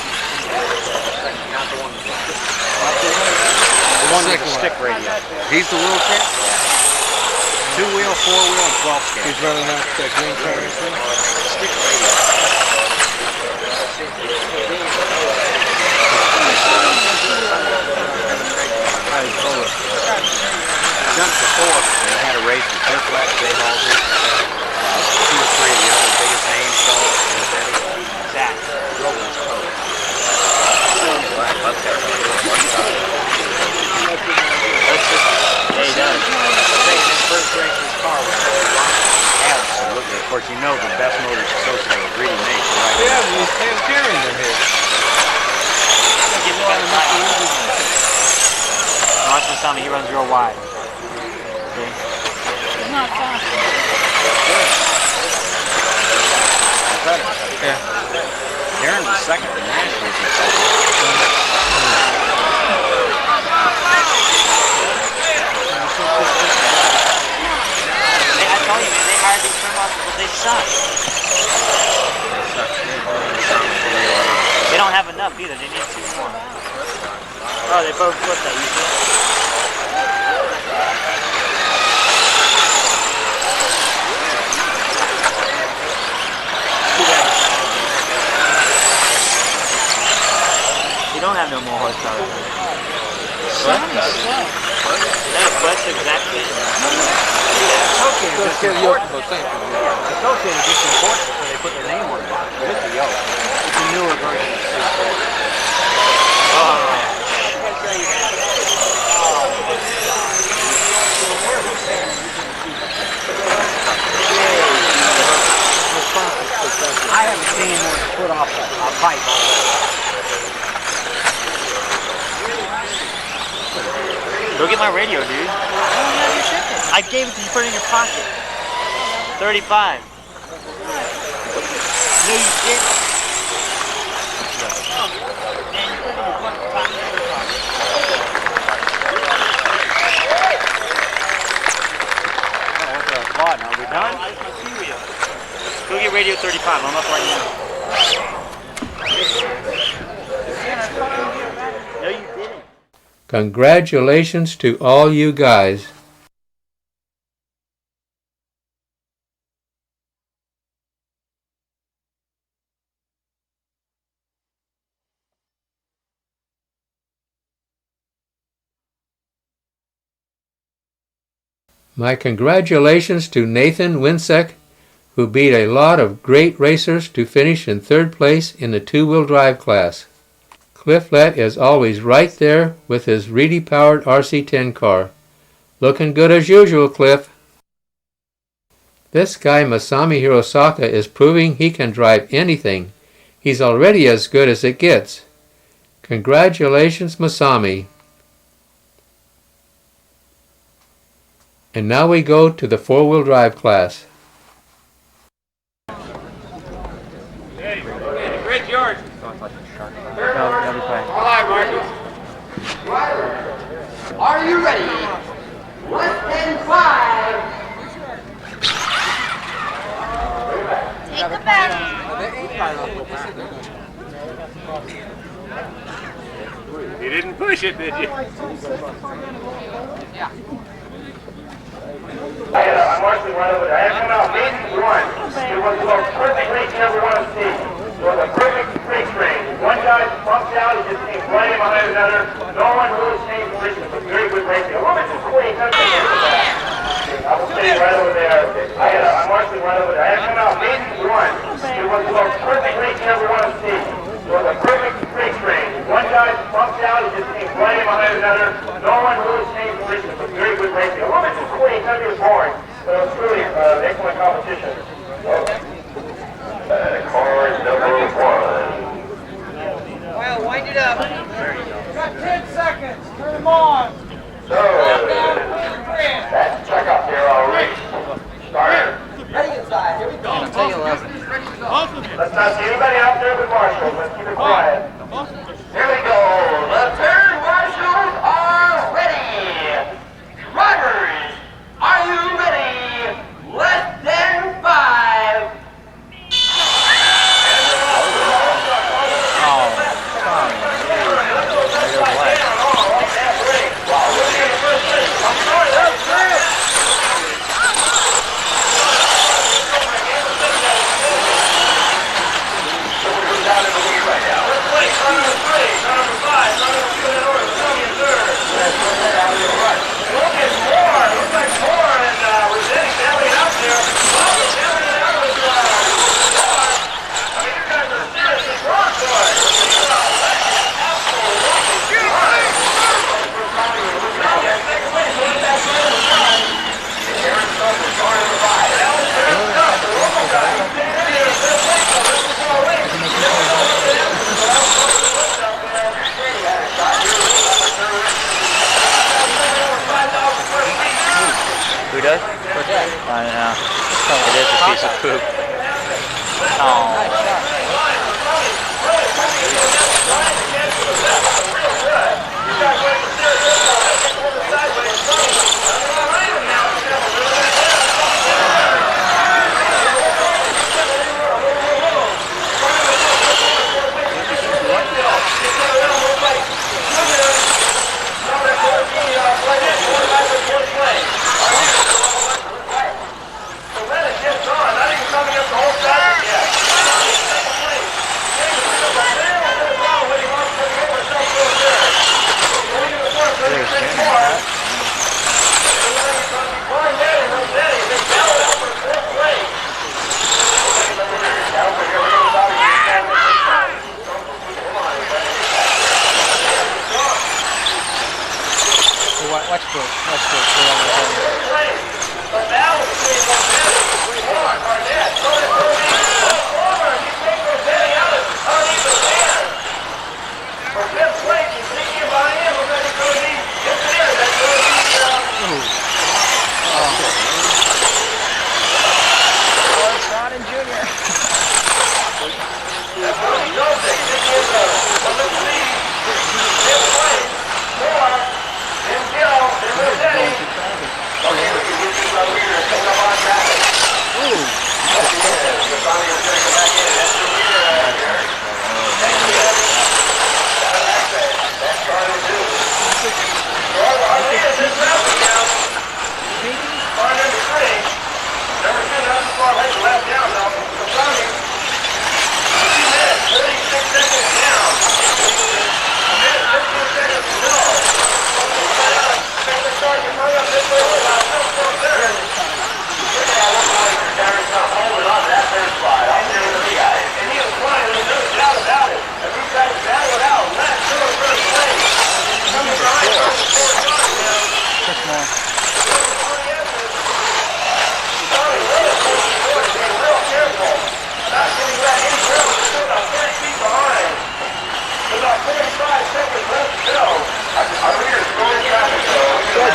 The one with the stick radio. He's the wheel cat? 2-wheel, 4-wheel, and 12-scale. He's running out that green car. Stick radio. Jumped to 4th and they had a race with Cliff Flat, Jay Halsey, 2 or 3 of the other biggest names, Zach, Roland's coach. Yeah, he does. Saying his first race in his car was absolutely. Of course, you know the best motors associated with really makes, right? Yeah, he's carrying them here. Watch Masami, he runs real wide. See? It's not fast. Yeah. Darren was second in nationals in second. I told you, man, they hired these trim offs, but they suck. They don't have enough either, they need 2 more. Oh, they both flipped that, you see? You don't have no more horsepower. What? Yeah, Quest exactly. It's okay. It's just important. It's okay. It's just important so they put their name on it. With the yellow. It's a newer version of C4. Oh. I haven't seen anyone put off a pipe already. Go get my radio, dude. I don't have your ticket. I gave it to you, put it in your pocket. 35. No, you didn't. Man, you put it in your pocket. Oh, what's the applaud now? Are we done? Go get radio 35. I'm up right now. No, you didn't. Congratulations to all you guys. My congratulations to Nathan Winsek, who beat a lot of great racers to finish in 3rd place in the 2-wheel drive class. Cliff Lett is always right there with his Reedy-powered RC10 car. Looking good as usual, Cliff. This guy Masami Hirosaka is proving he can drive anything. He's already as good as it gets. Congratulations, Masami. And now we go to the 4-wheel drive class. Hey, Greg George. All right, Marcus. Are you ready? Less than 5. Take the back. He didn't push. wish it did. I'm marching right over there. I have come out maiden one. It was the most perfect race you ever want to see. It was a perfect race range. One guy bumped out, he just came right in behind another. No one really changed the race. It was very good racing. A little bit too quick. I will stay right over there. I'm marching right over there. I have come out maiden one. It was the most perfect race you ever want to see. It was a perfect race range. One guy bumped out, he just came right in behind another. No one really changed the race. It was very good racing. A little bit too quick. It was boring. But it was truly excellent competition. Car number one. Well, wind it up. Got 10 seconds. Turn them on. So, that's check up here already. Starter. Ready inside. Here we go. Let's not see anybody out there but marshals. Let's keep it quiet. Here we go. The turn marshals are ready. Drivers, are you ready? Less than 5. Who does? I know. It is a piece of poop.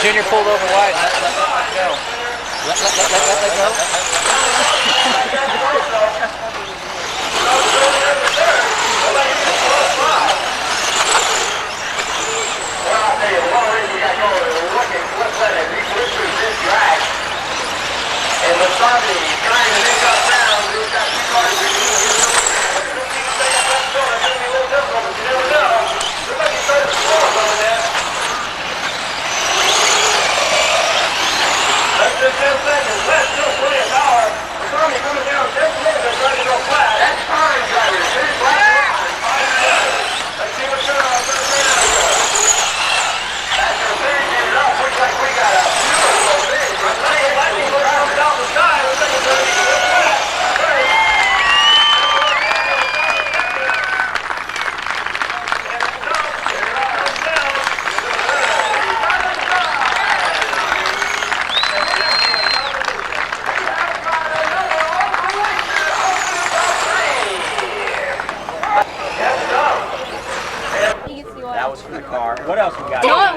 Junior pulled over wide. Let go. Let go. And Wasabi trying to make up ground. We've got 2 cars here. It's going to be a little difficult, but you never know. Looks like he started to slow up over there. That was for the car. What else we got? Yeah.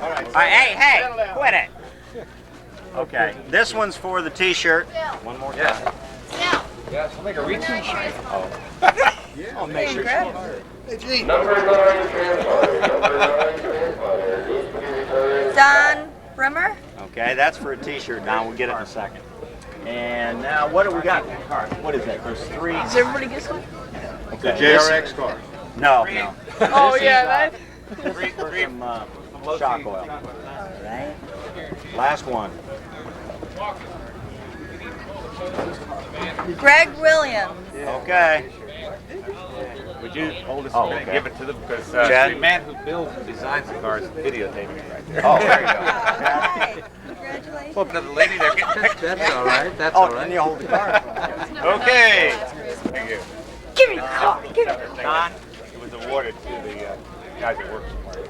All right, hey, quit it. Okay, this one's for the T-shirt. One more time. Yes, I'll make a reach-in. I'll make sure. Number 9 transponder. Number 9 transponder needs to be returned. Don Brimmer? Okay, that's for a T-shirt. Now we'll get it in a second. And now, what do we got? What is that? There's 3. Does everybody get some? Okay. JRX car. No. Oh, yeah, This is for some shock oil. Right. Last one. Greg Williams. Okay. Would you hold this Oh, and okay. give it to them? Because Chad? the man who builds and designs the cars is videotaping it right there. Oh, there you go. Right. Congratulations. Well, the lady there getting pictures. That's all right. That's Oh, all and right. you hold the car. Okay. Thank you. Give me the car. Give me the car. Don? It was awarded to the guys that work somewhere.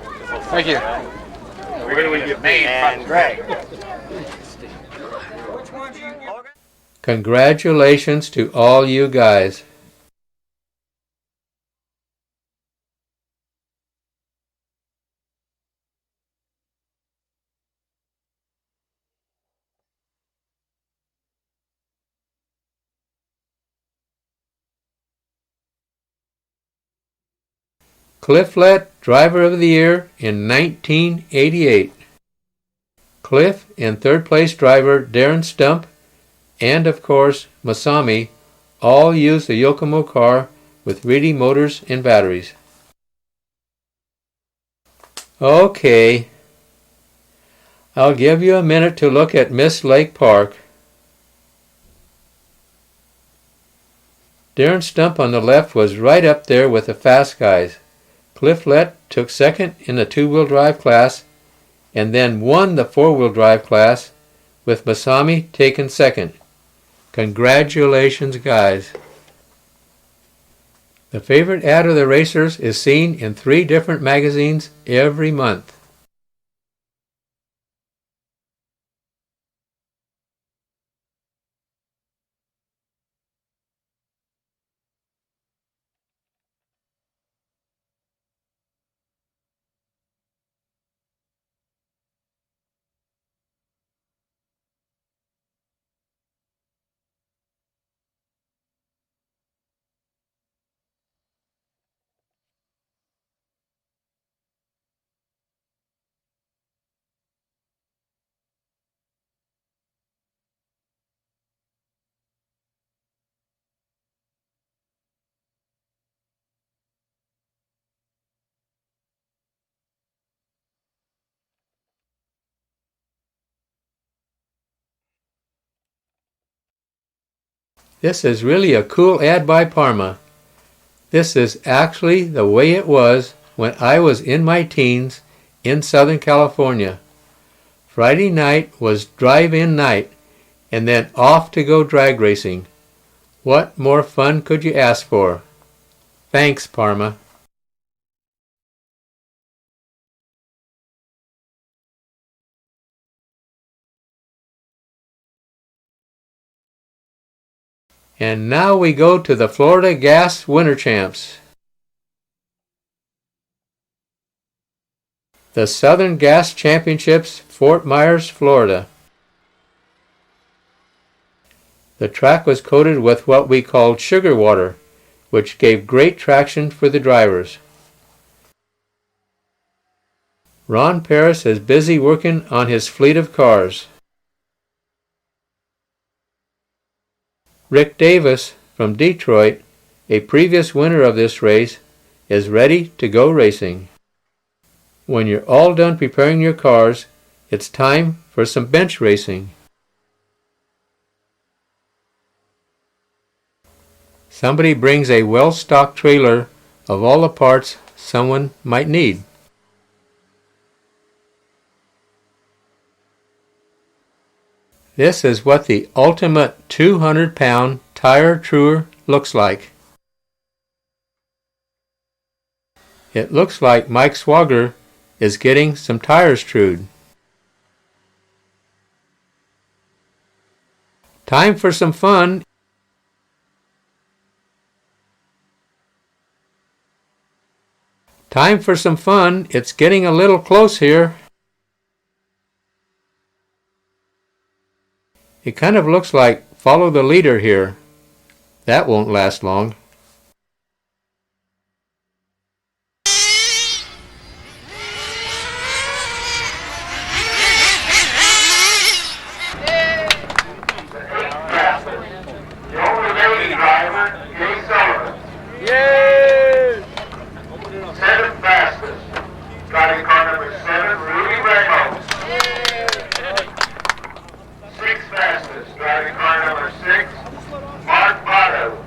Thank you. Where do we get paid? And Greg. Congratulations to all you guys. Cliff Lett, Driver of the Year in 1988. Cliff and third place driver Darren Stump and, of course, Masami all used the Yokomo car with Reedy motors and batteries. Okay, I'll give you a minute to look at Mist Lake Park. Darren Stump on the left was right up there with the fast guys. Cliff Lett took second in the two-wheel drive class and then won the four-wheel drive class, with Masami taking second. Congratulations, guys. The favorite ad of the racers is seen in 3 different magazines every month. This is really a cool ad by Parma. This is actually the way it was when I was in my teens in Southern California. Friday night was drive-in night and then off to go drag racing. What more fun could you ask for? Thanks, Parma. And now we go to the Florida Gas Winter Champs. The Southern Gas Championships, Fort Myers, Florida. The track was coated with what we called sugar water, which gave great traction for the drivers. Ron Paris is busy working on his fleet of cars. Rick Davis from Detroit, a previous winner of this race, is ready to go racing. When you're all done preparing your cars, it's time for some bench racing. Somebody brings a well-stocked trailer of all the parts someone might need. This is what the ultimate 200-pound tire truer looks like. It looks like Mike Swagger is getting some tires trued. Time for some fun. Time for some fun. It's getting a little close here. It kind of looks like follow the leader here. That won't last long. Yay! Seventh fastest. Driving car number 7, Rudy Ramos. Sixth fastest. Driving car number 6, Mark Botto.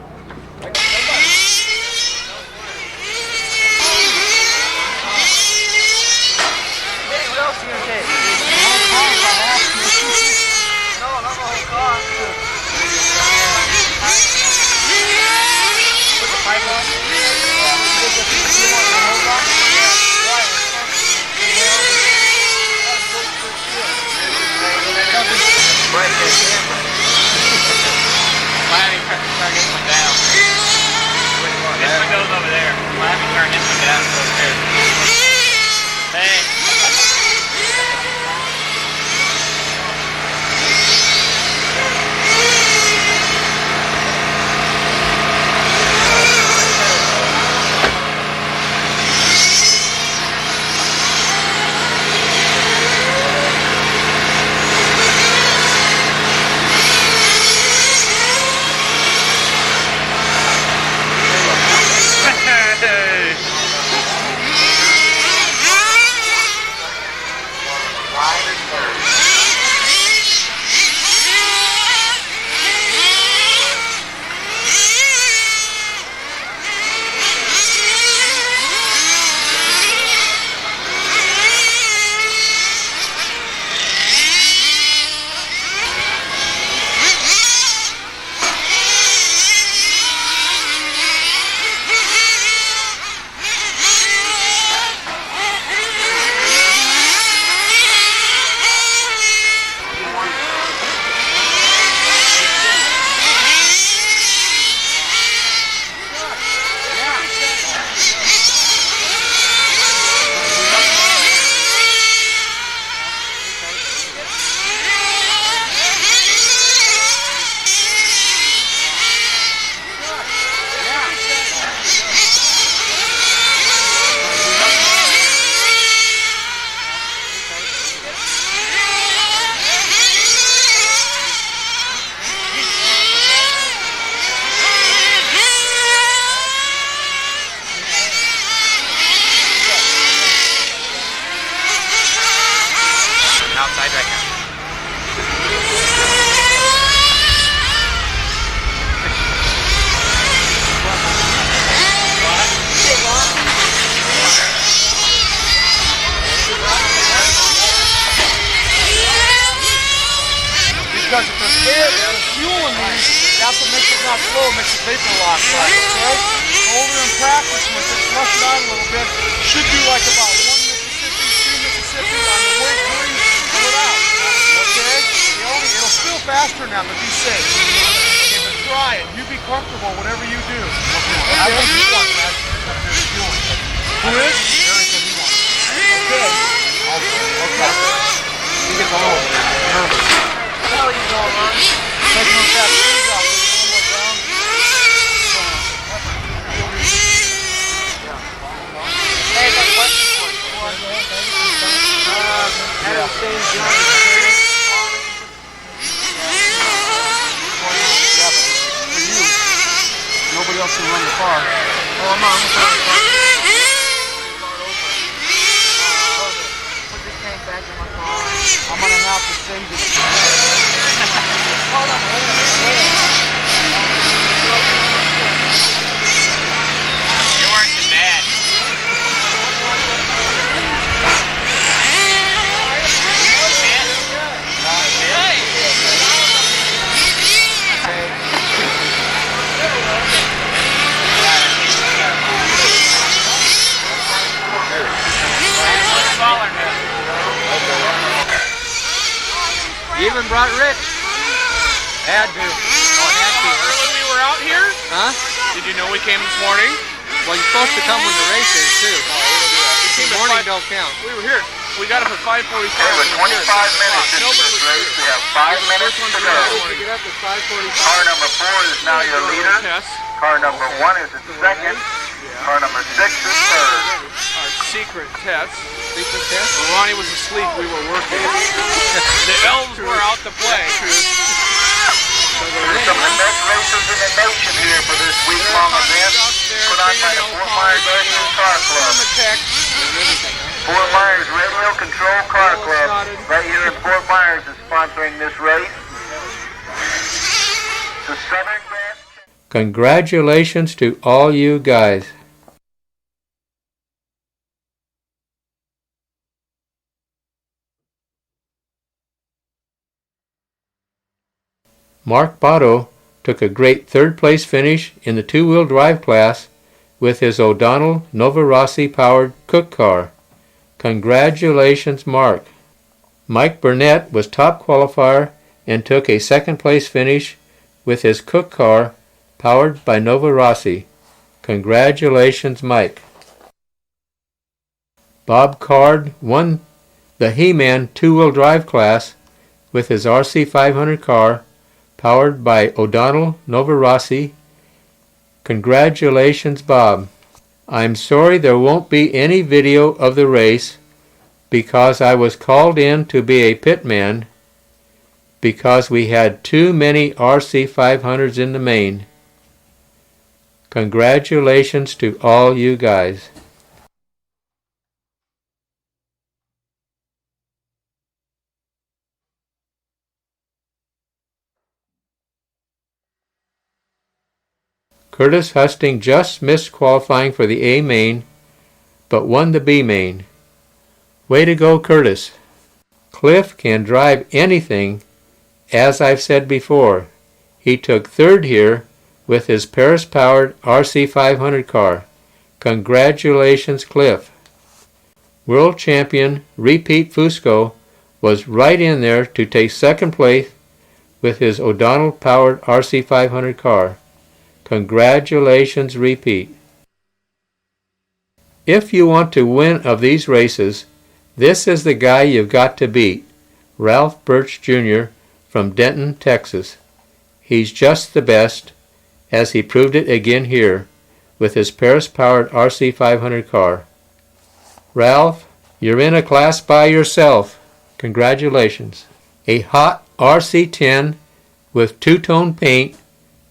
What else are you gonna take? No, not the whole car. Put the pipe on. Right there, camera. Landing turn this one down. This one goes over there. Landing turn this one down. Goes there. Hey. Outside right now. Because if there's air and fuel in these, that's what makes it not flow, makes it vapor lock right, okay? Go over and practice with it, flush it out a little bit. Should be like about 1 Mississippi, 2 Mississippi on the way through, pull it out, okay? It'll fill faster now, but be safe. Okay, but try it. You be comfortable, whatever you do. Okay? I think you want that. Who is? Jerry said he wants it. Okay. Okay. You get the hole. What are you going on? Taking those tattoos off, put one more down. Hey, I got a question for you. I don't stay in John. Yeah, but for you, nobody else can run the car. Oh, I'm on. Put this tank back in my car. I'm gonna have to send you the Hold on, you weren't too bad. You even brought Rich. Had to. Oh, had to. When we were out here, Huh? did you know we came this morning? Well, you're supposed to come when the race is, too. don't count. We were here. We got up at 5:45. With 25 minutes into this race, we have 5 minutes to go. Get up at 5:45. Car number 4 is now your leader. Car number 1 is in second. Car number 6 is third. Our secret test. Secret test? When Ronnie was asleep, we were working. The elves were out to play. There's some of the best racers in the nation here for this week-long event put on by the Fort Myers Radio Car Club. Fort Myers Radio Control Car Club right here in Fort Myers is sponsoring this race. The Southern Grand. Congratulations to all you guys. Mark Botto took a great third-place finish in the two-wheel drive class with his O'Donnell Nova Rossi powered Cook car. Congratulations, Mark. Mike Burnett was top qualifier and took a second-place finish with his Cook car powered by Nova Rossi. Congratulations, Mike. Bob Card won the He-Man two-wheel drive class with his RC500 car powered by O'Donnell Nova Rossi. Congratulations, Bob. I'm sorry there won't be any video of the race because I was called in to be a pitman because we had too many RC500s in the main. Congratulations to all you guys. Curtis Husting just missed qualifying for the A main, but won the B main. Way to go, Curtis. Cliff can drive anything, as I've said before. He took third here with his Paris-powered RC500 car. Congratulations, Cliff. World champion Repeat Fusco was right in there to take second place with his O'Donnell-powered RC500 car. Congratulations, Repeat. If you want to win of these races, this is the guy you've got to beat, Ralph Birch Jr. from Denton, Texas. He's just the best, as he proved it again here with his Paris-powered RC500 car. Ralph, you're in a class by yourself. Congratulations. A hot RC10 with two-tone paint,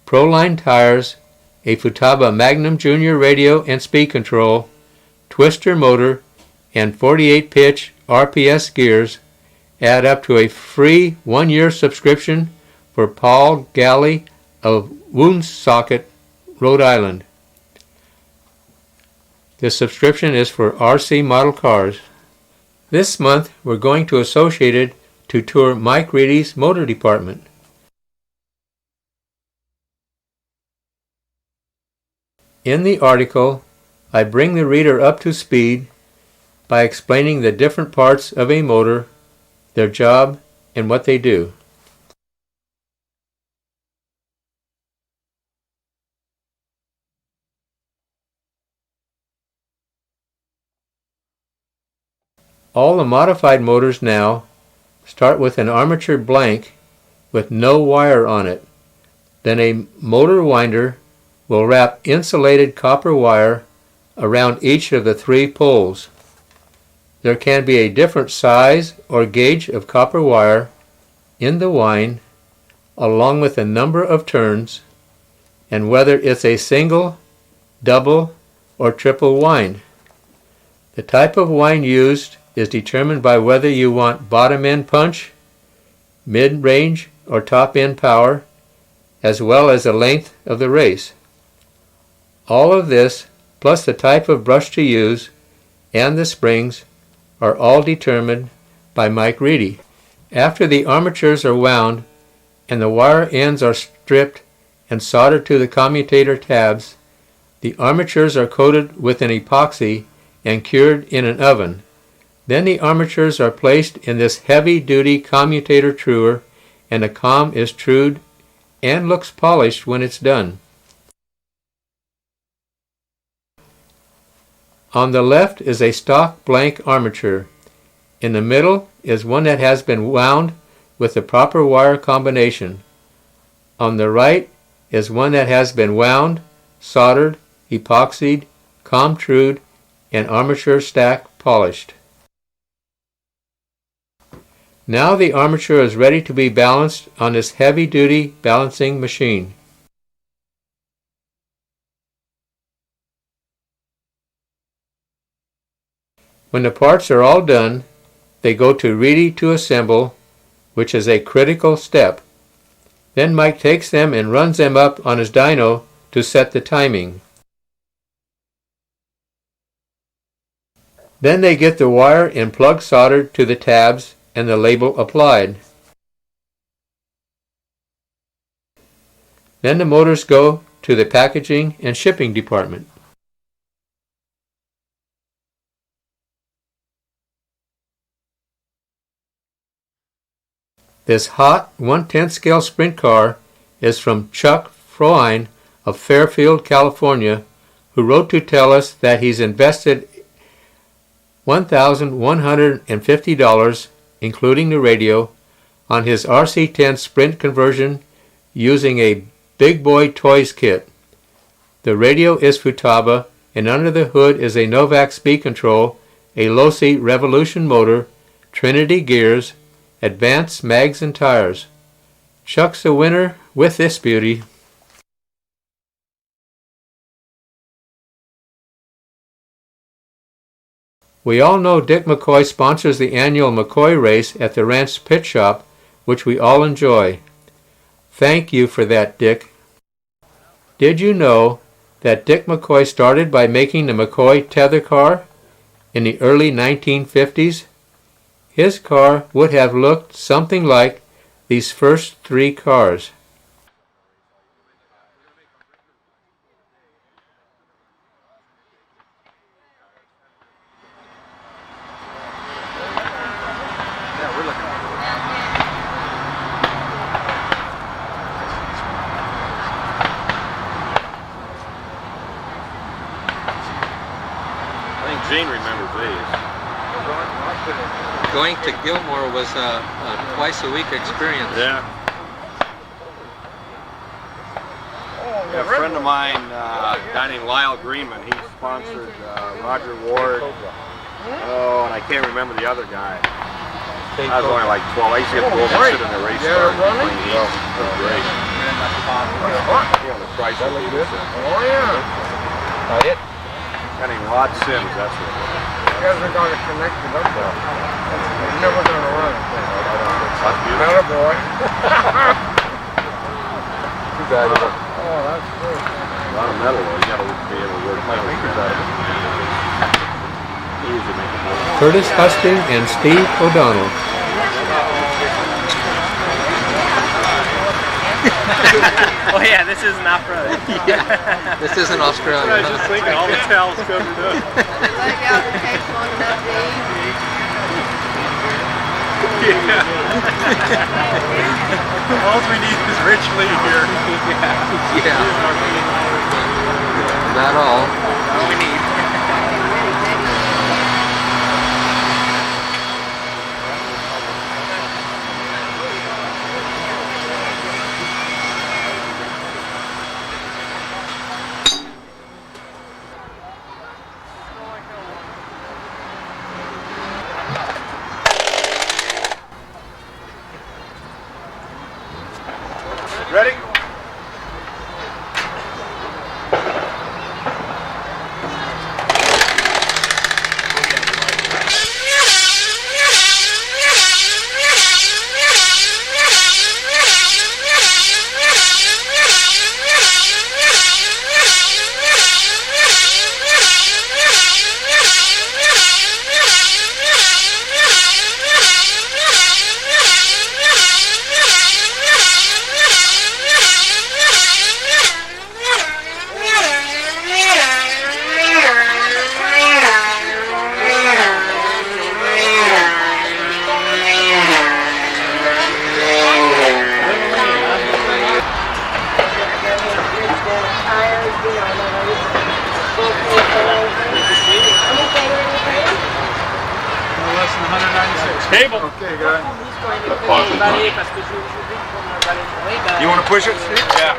Proline tires, a Futaba Magnum Junior radio and speed control, twister motor, and 48-pitch RPS gears add up to a free 1-year subscription for Paul Galley of Woonsocket, Rhode Island. This subscription is for RC model cars. This month we're going to Associated to tour Mike Reedy's motor department. In the article, I bring the reader up to speed by explaining the different parts of a motor, their job, and what they do. All the modified motors now start with an armature blank with no wire on it. Then a motor winder will wrap insulated copper wire around each of the 3 poles. There can be a different size or gauge of copper wire in the wind, along with a number of turns, and whether it's a single, double, or triple wind. The type of wind used is determined by whether you want bottom-end punch, mid-range, or top-end power, as well as the length of the race. All of this, plus the type of brush to use and the springs, are all determined by Mike Reedy. After the armatures are wound and the wire ends are stripped and soldered to the commutator tabs, the armatures are coated with an epoxy and cured in an oven. Then the armatures are placed in this heavy-duty commutator truer, and the comm is trued and looks polished when it's done. On the left is a stock blank armature. In the middle is one that has been wound with the proper wire combination. On the right is one that has been wound, soldered, epoxied, comb-trued, and armature stack polished. Now the armature is ready to be balanced on this heavy-duty balancing machine. When the parts are all done, they go to ready to assemble, which is a critical step. Then Mike takes them and runs them up on his dyno to set the timing. Then they get the wire and plug soldered to the tabs and the label applied. Then the motors go to the packaging and shipping department. This hot 1/10 scale sprint car is from Chuck Froine of Fairfield, California, who wrote to tell us that he's invested $1,150, including the radio, on his RC10 Sprint conversion using a Big Boy Toys kit. The radio is Futaba, and under the hood is a Novak speed control, a Losi Revolution motor, Trinity gears, advanced mags and tires. Chuck's a winner with this beauty. We all know Dick McCoy sponsors the annual McCoy race at the Ranch Pit Shop, which we all enjoy. Thank you for that, Dick. Did you know that Dick McCoy started by making the McCoy tether car in the early 1950s? His car would have looked something like these first three cars. Gene remembers these. Going to Gilmore was a twice-a-week experience. Yeah. A friend of mine, a guy named Lyle Greenman, he sponsored Roger Ward. Oh, and I can't remember the other guy. I was only like 12. I used to get to go over and sit in the race car. It was great. You know, the price of it. Oh, yeah. A guy named Rod Sims, that's what it was. You guys are going to connect it up there. You're never going to run it. That's beautiful. Not a boy. Too bad. Oh, that's good. A lot of metal, though. You got to be able to work my fingers out of it. Easy to make it more. Curtis Husting and Steve O'Donnell. Oh yeah, this isn't off-road. Yeah, this isn't Australia. I was just thinking all the towels covered up. Like out the takes long enough to eat. Yeah. All we need is Rich Lee here. Yeah. Not all. All we need. Ready? Yeah. Table. Okay, guys. You want to push it? Yeah.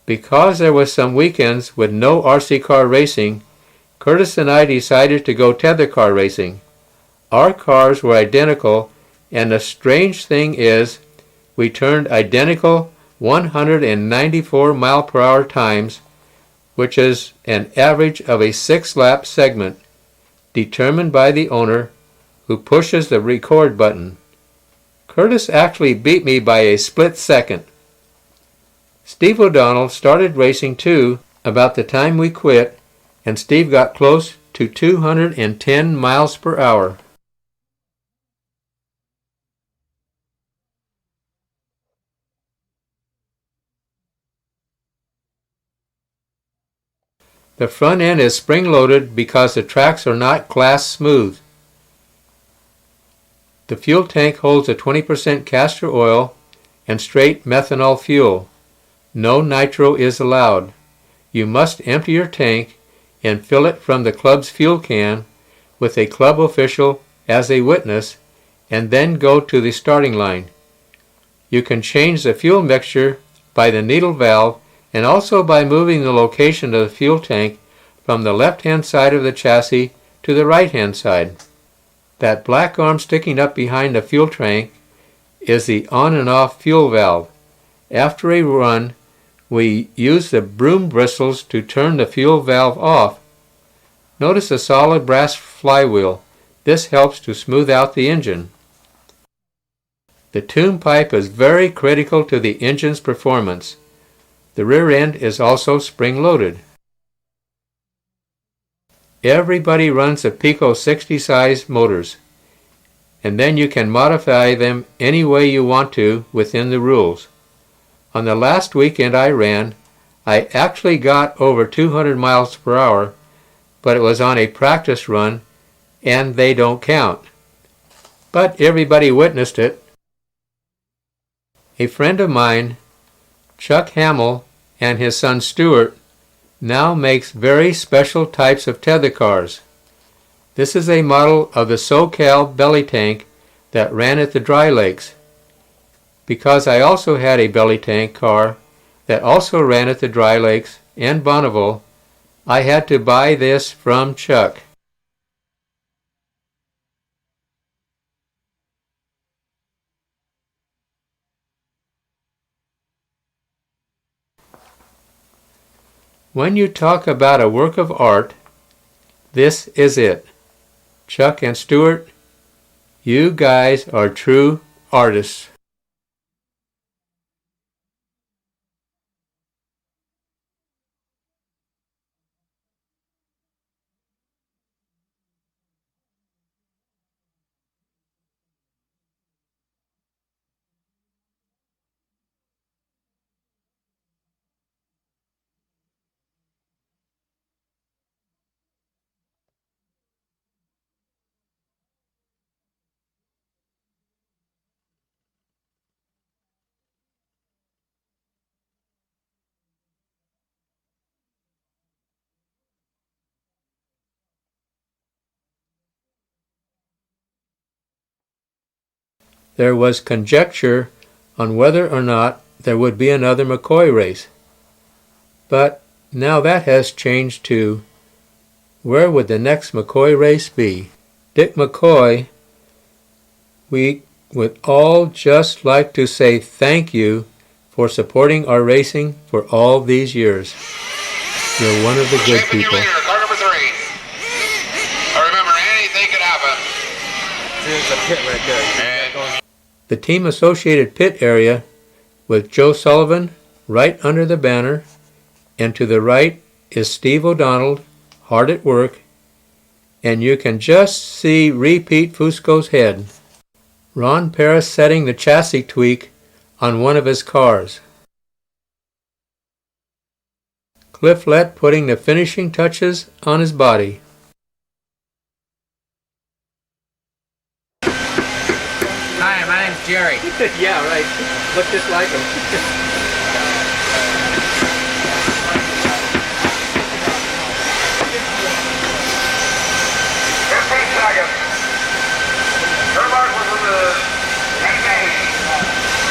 Because there was some weekends with no RC car racing, Curtis and I decided to go tether car racing. Our cars were identical, and the strange thing is, we turned identical 194 mile per hour times, which is an average of a 6-lap segment, determined by the owner, who pushes the record button. Curtis actually beat me by a split second. Steve O'Donnell started racing too about the time we quit, and Steve got close to 210 miles per hour. The front end is spring-loaded because the tracks are not glass smooth. The fuel tank holds a 20% castor oil and straight methanol fuel. No nitro is allowed. You must empty your tank and fill it from the club's fuel can with a club official as a witness, and then go to the starting line. You can change the fuel mixture by the needle valve and also by moving the location of the fuel tank from the left-hand side of the chassis to the right-hand side. That black arm sticking up behind the fuel tank is the on and off fuel valve. After a run, we use the broom bristles to turn the fuel valve off. Notice the solid brass flywheel. This helps to smooth out the engine. The tune pipe is very critical to the engine's performance. The rear end is also spring-loaded. Everybody runs the Pico 60 size motors, and then you can modify them any way you want to within the rules. On the last weekend I ran, I actually got over 200 miles per hour, but it was on a practice run, and they don't count. But everybody witnessed it. A friend of mine, Chuck Hamill, and his son Stuart, now makes very special types of tether cars. This is a model of the SoCal belly tank that ran at the dry lakes. Because I also had a belly tank car that also ran at the dry lakes and Bonneville, I had to buy this from Chuck. When you talk about a work of art, this is it. Chuck and Stuart, you guys are true artists. There was conjecture on whether or not there would be another McCoy race. But now that has changed to, where would the next McCoy race be? Dick McCoy, we would all just like to say thank you for supporting our racing for all these years. You're one of the good people. Car number 3. Remember, anything could happen. There's a pit right there. The team associated pit area with Joe Sullivan right under the banner, and to the right is Steve O'Donnell, hard at work, and you can just see Repeat Fusco's head. Ron Paris setting the chassis tweak on one of his cars. Cliff Lett putting the finishing touches on his body. Hi, my name's Jerry. Yeah, right. Look just like him. 15 seconds. Turn marshal from the TV.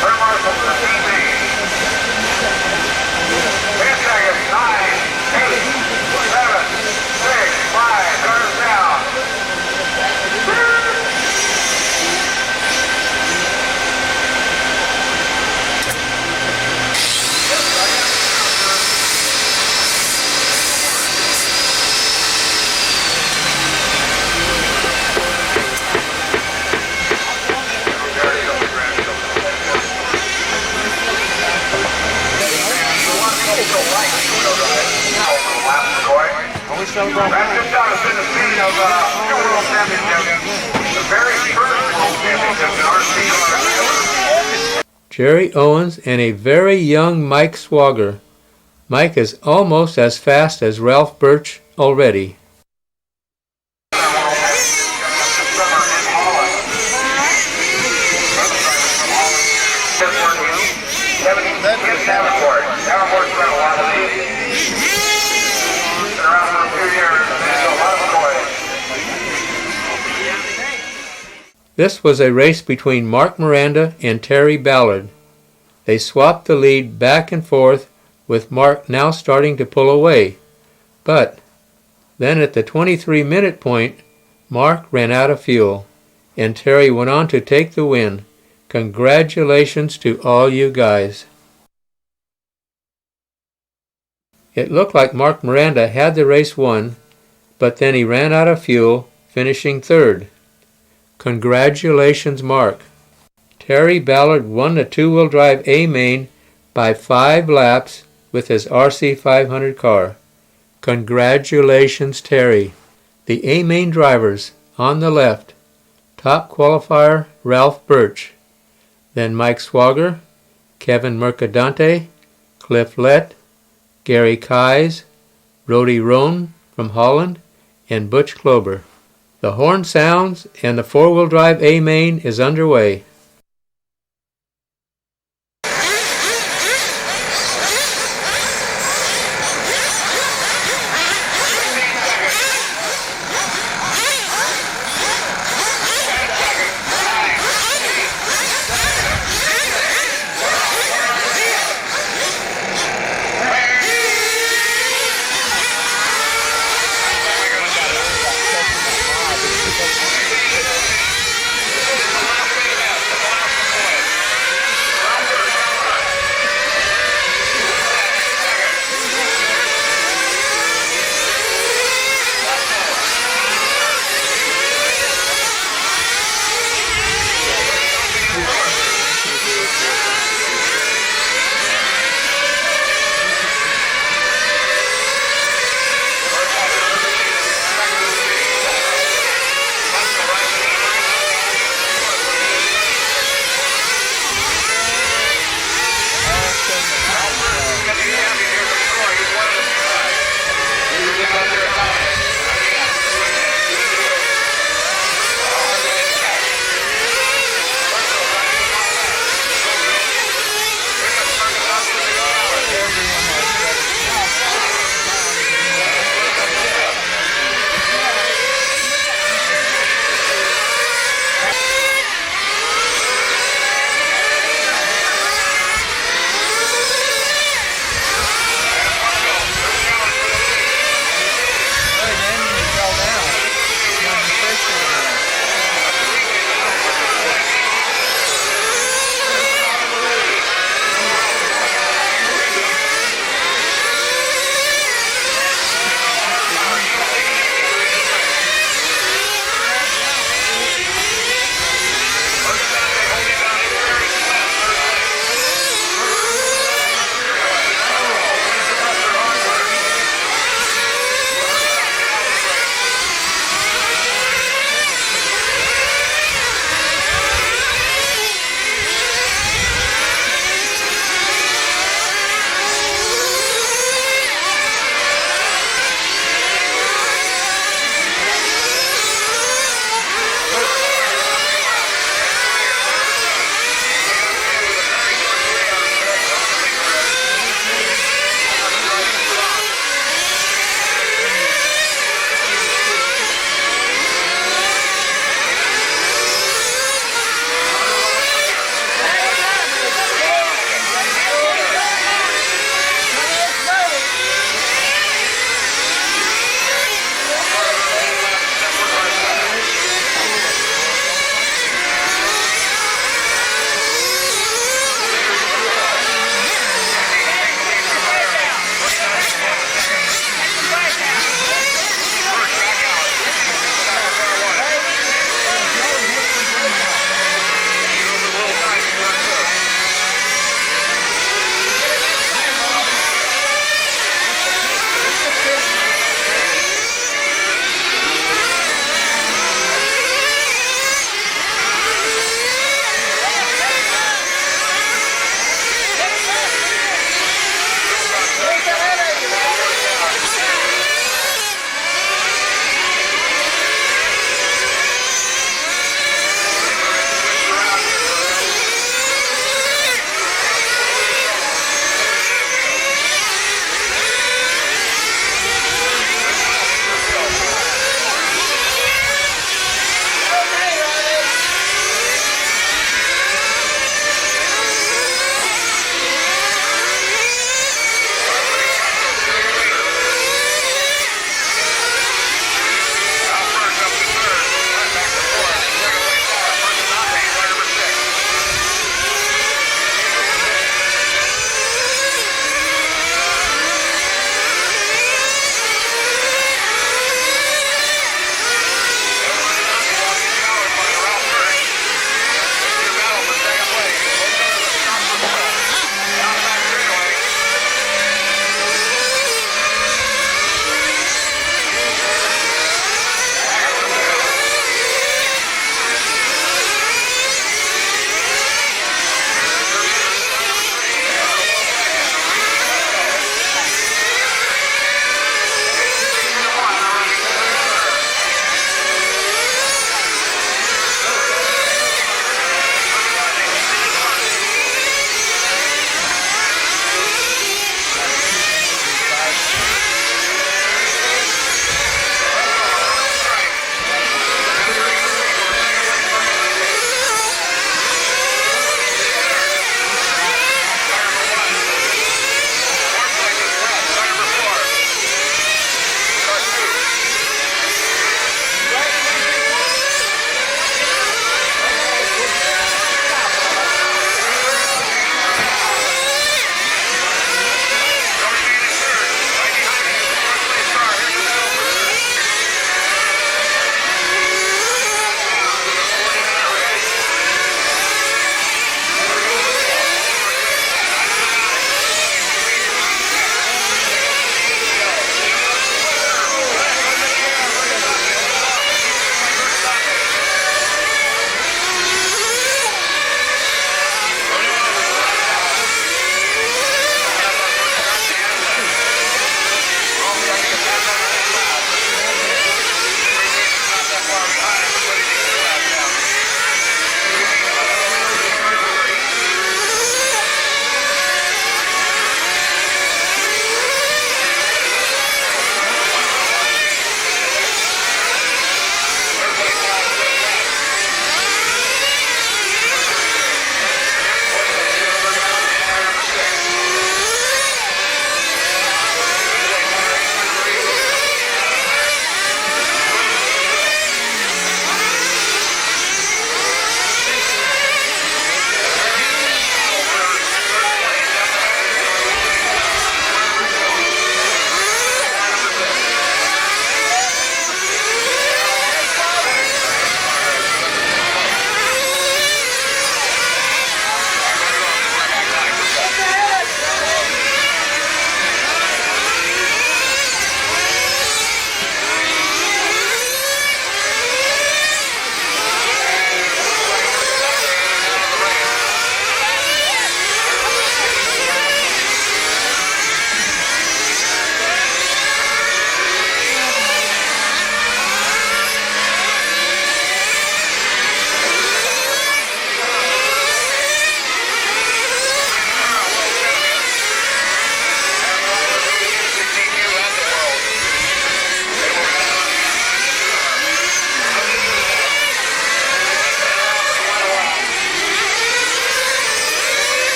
Turn marshal from the TV. 10 seconds. 9, 8, 7, 6, 5. Turn down. That's just got us in the scene of two world championships. The very first world championship in RC. Jerry Owens and a very young Mike Swagger. Mike is almost as fast as Ralph Birch already. Davenport's run a lot of these. Been around for a few years, and there's a lot of boys. This was a race between Mark Miranda and Terry Ballard. They swapped the lead back and forth, with Mark now starting to pull away. But then at the 23-minute point, Mark ran out of fuel, and Terry went on to take the win. Congratulations to all you guys. It looked like Mark Miranda had the race won, but then he ran out of fuel, finishing third. Congratulations, Mark. Terry Ballard won the two-wheel drive A-Main by 5 laps with his RC 500 car. Congratulations, Terry. The A-Main drivers on the left, top qualifier Ralph Birch, then Mike Swagger, Kevin Mercadante, Cliff Lett, Gary Keyes, Rody Rohn from Holland, and Butch Klober. The horn sounds and the four-wheel drive A-Main is underway.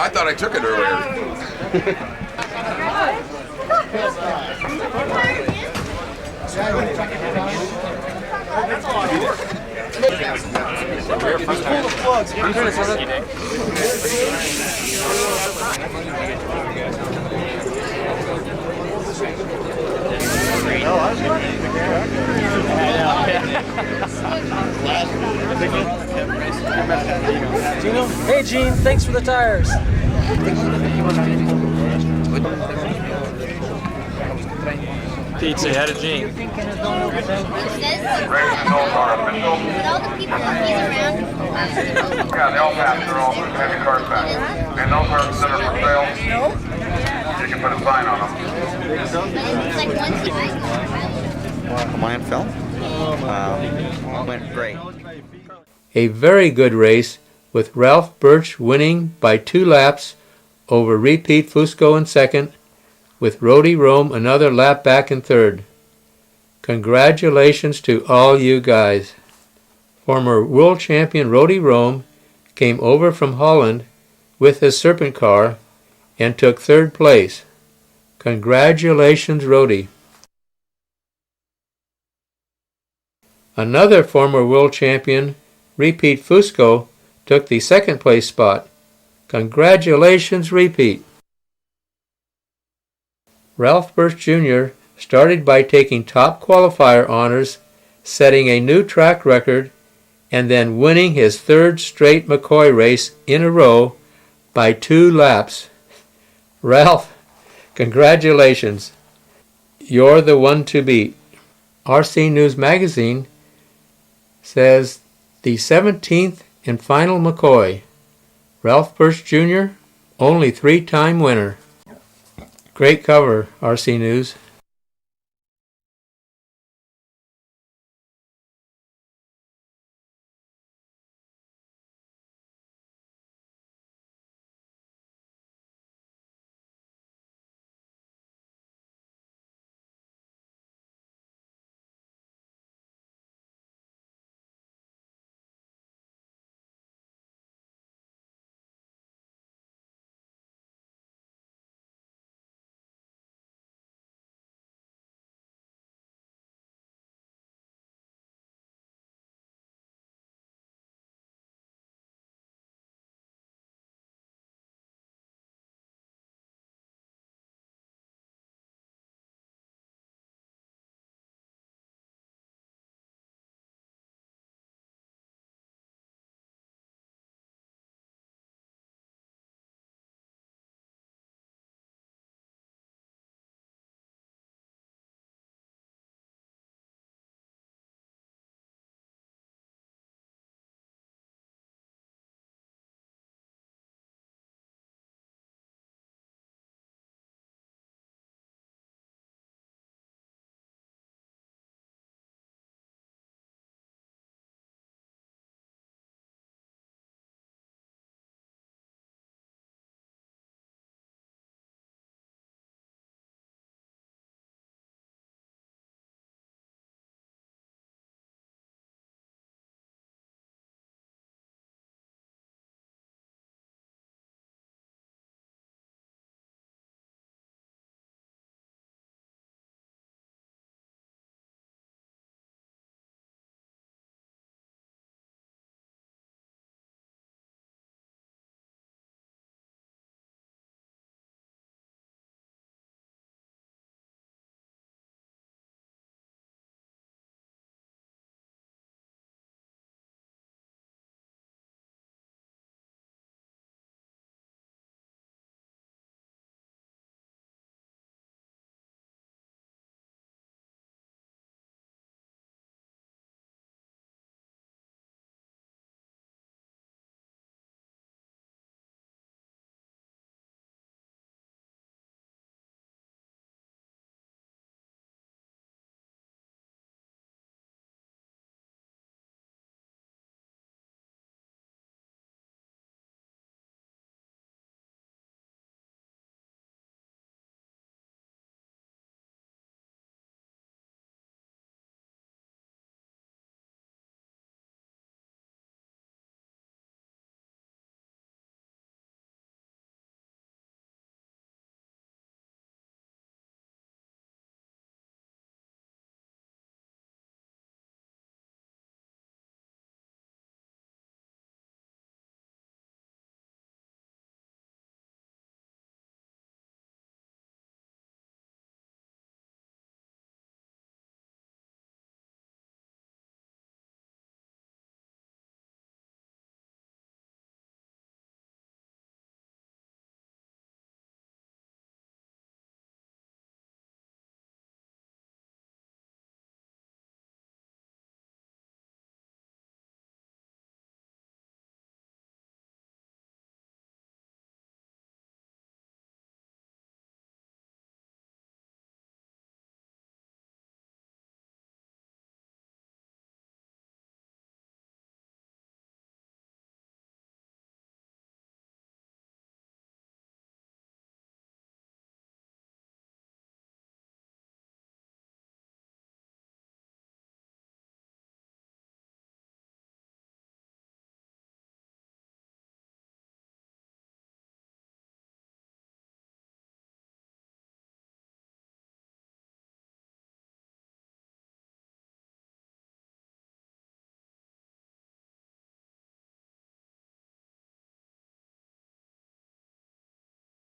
I thought I took it earlier. Hey Gene, thanks for the tires. Pete, say hi to Gene. Race results are official. Yeah, they all passed. They're all heavy cars passed. And those are that are for sale. You can put a sign on them. Am I on film? Went great. A very good race with Ralph Birch winning by 2 laps over repeat Fusco in second, with Rhodey Rome another lap back in third. Congratulations to all you guys. Former world champion Rhodey Rome came over from Holland with his Serpent car and took third place. Congratulations, Rhodey. Another former world champion, Repeat Fusco, took the second place spot. Congratulations, Repeat. Ralph Birch Jr. started by taking top qualifier honors, setting a new track record, and then winning his third straight McCoy race in a row by 2 laps. Ralph, congratulations. You're the one to beat. RC News Magazine says the 17th and final McCoy. Ralph Birch Jr., only 3-time winner. Great cover, RC News.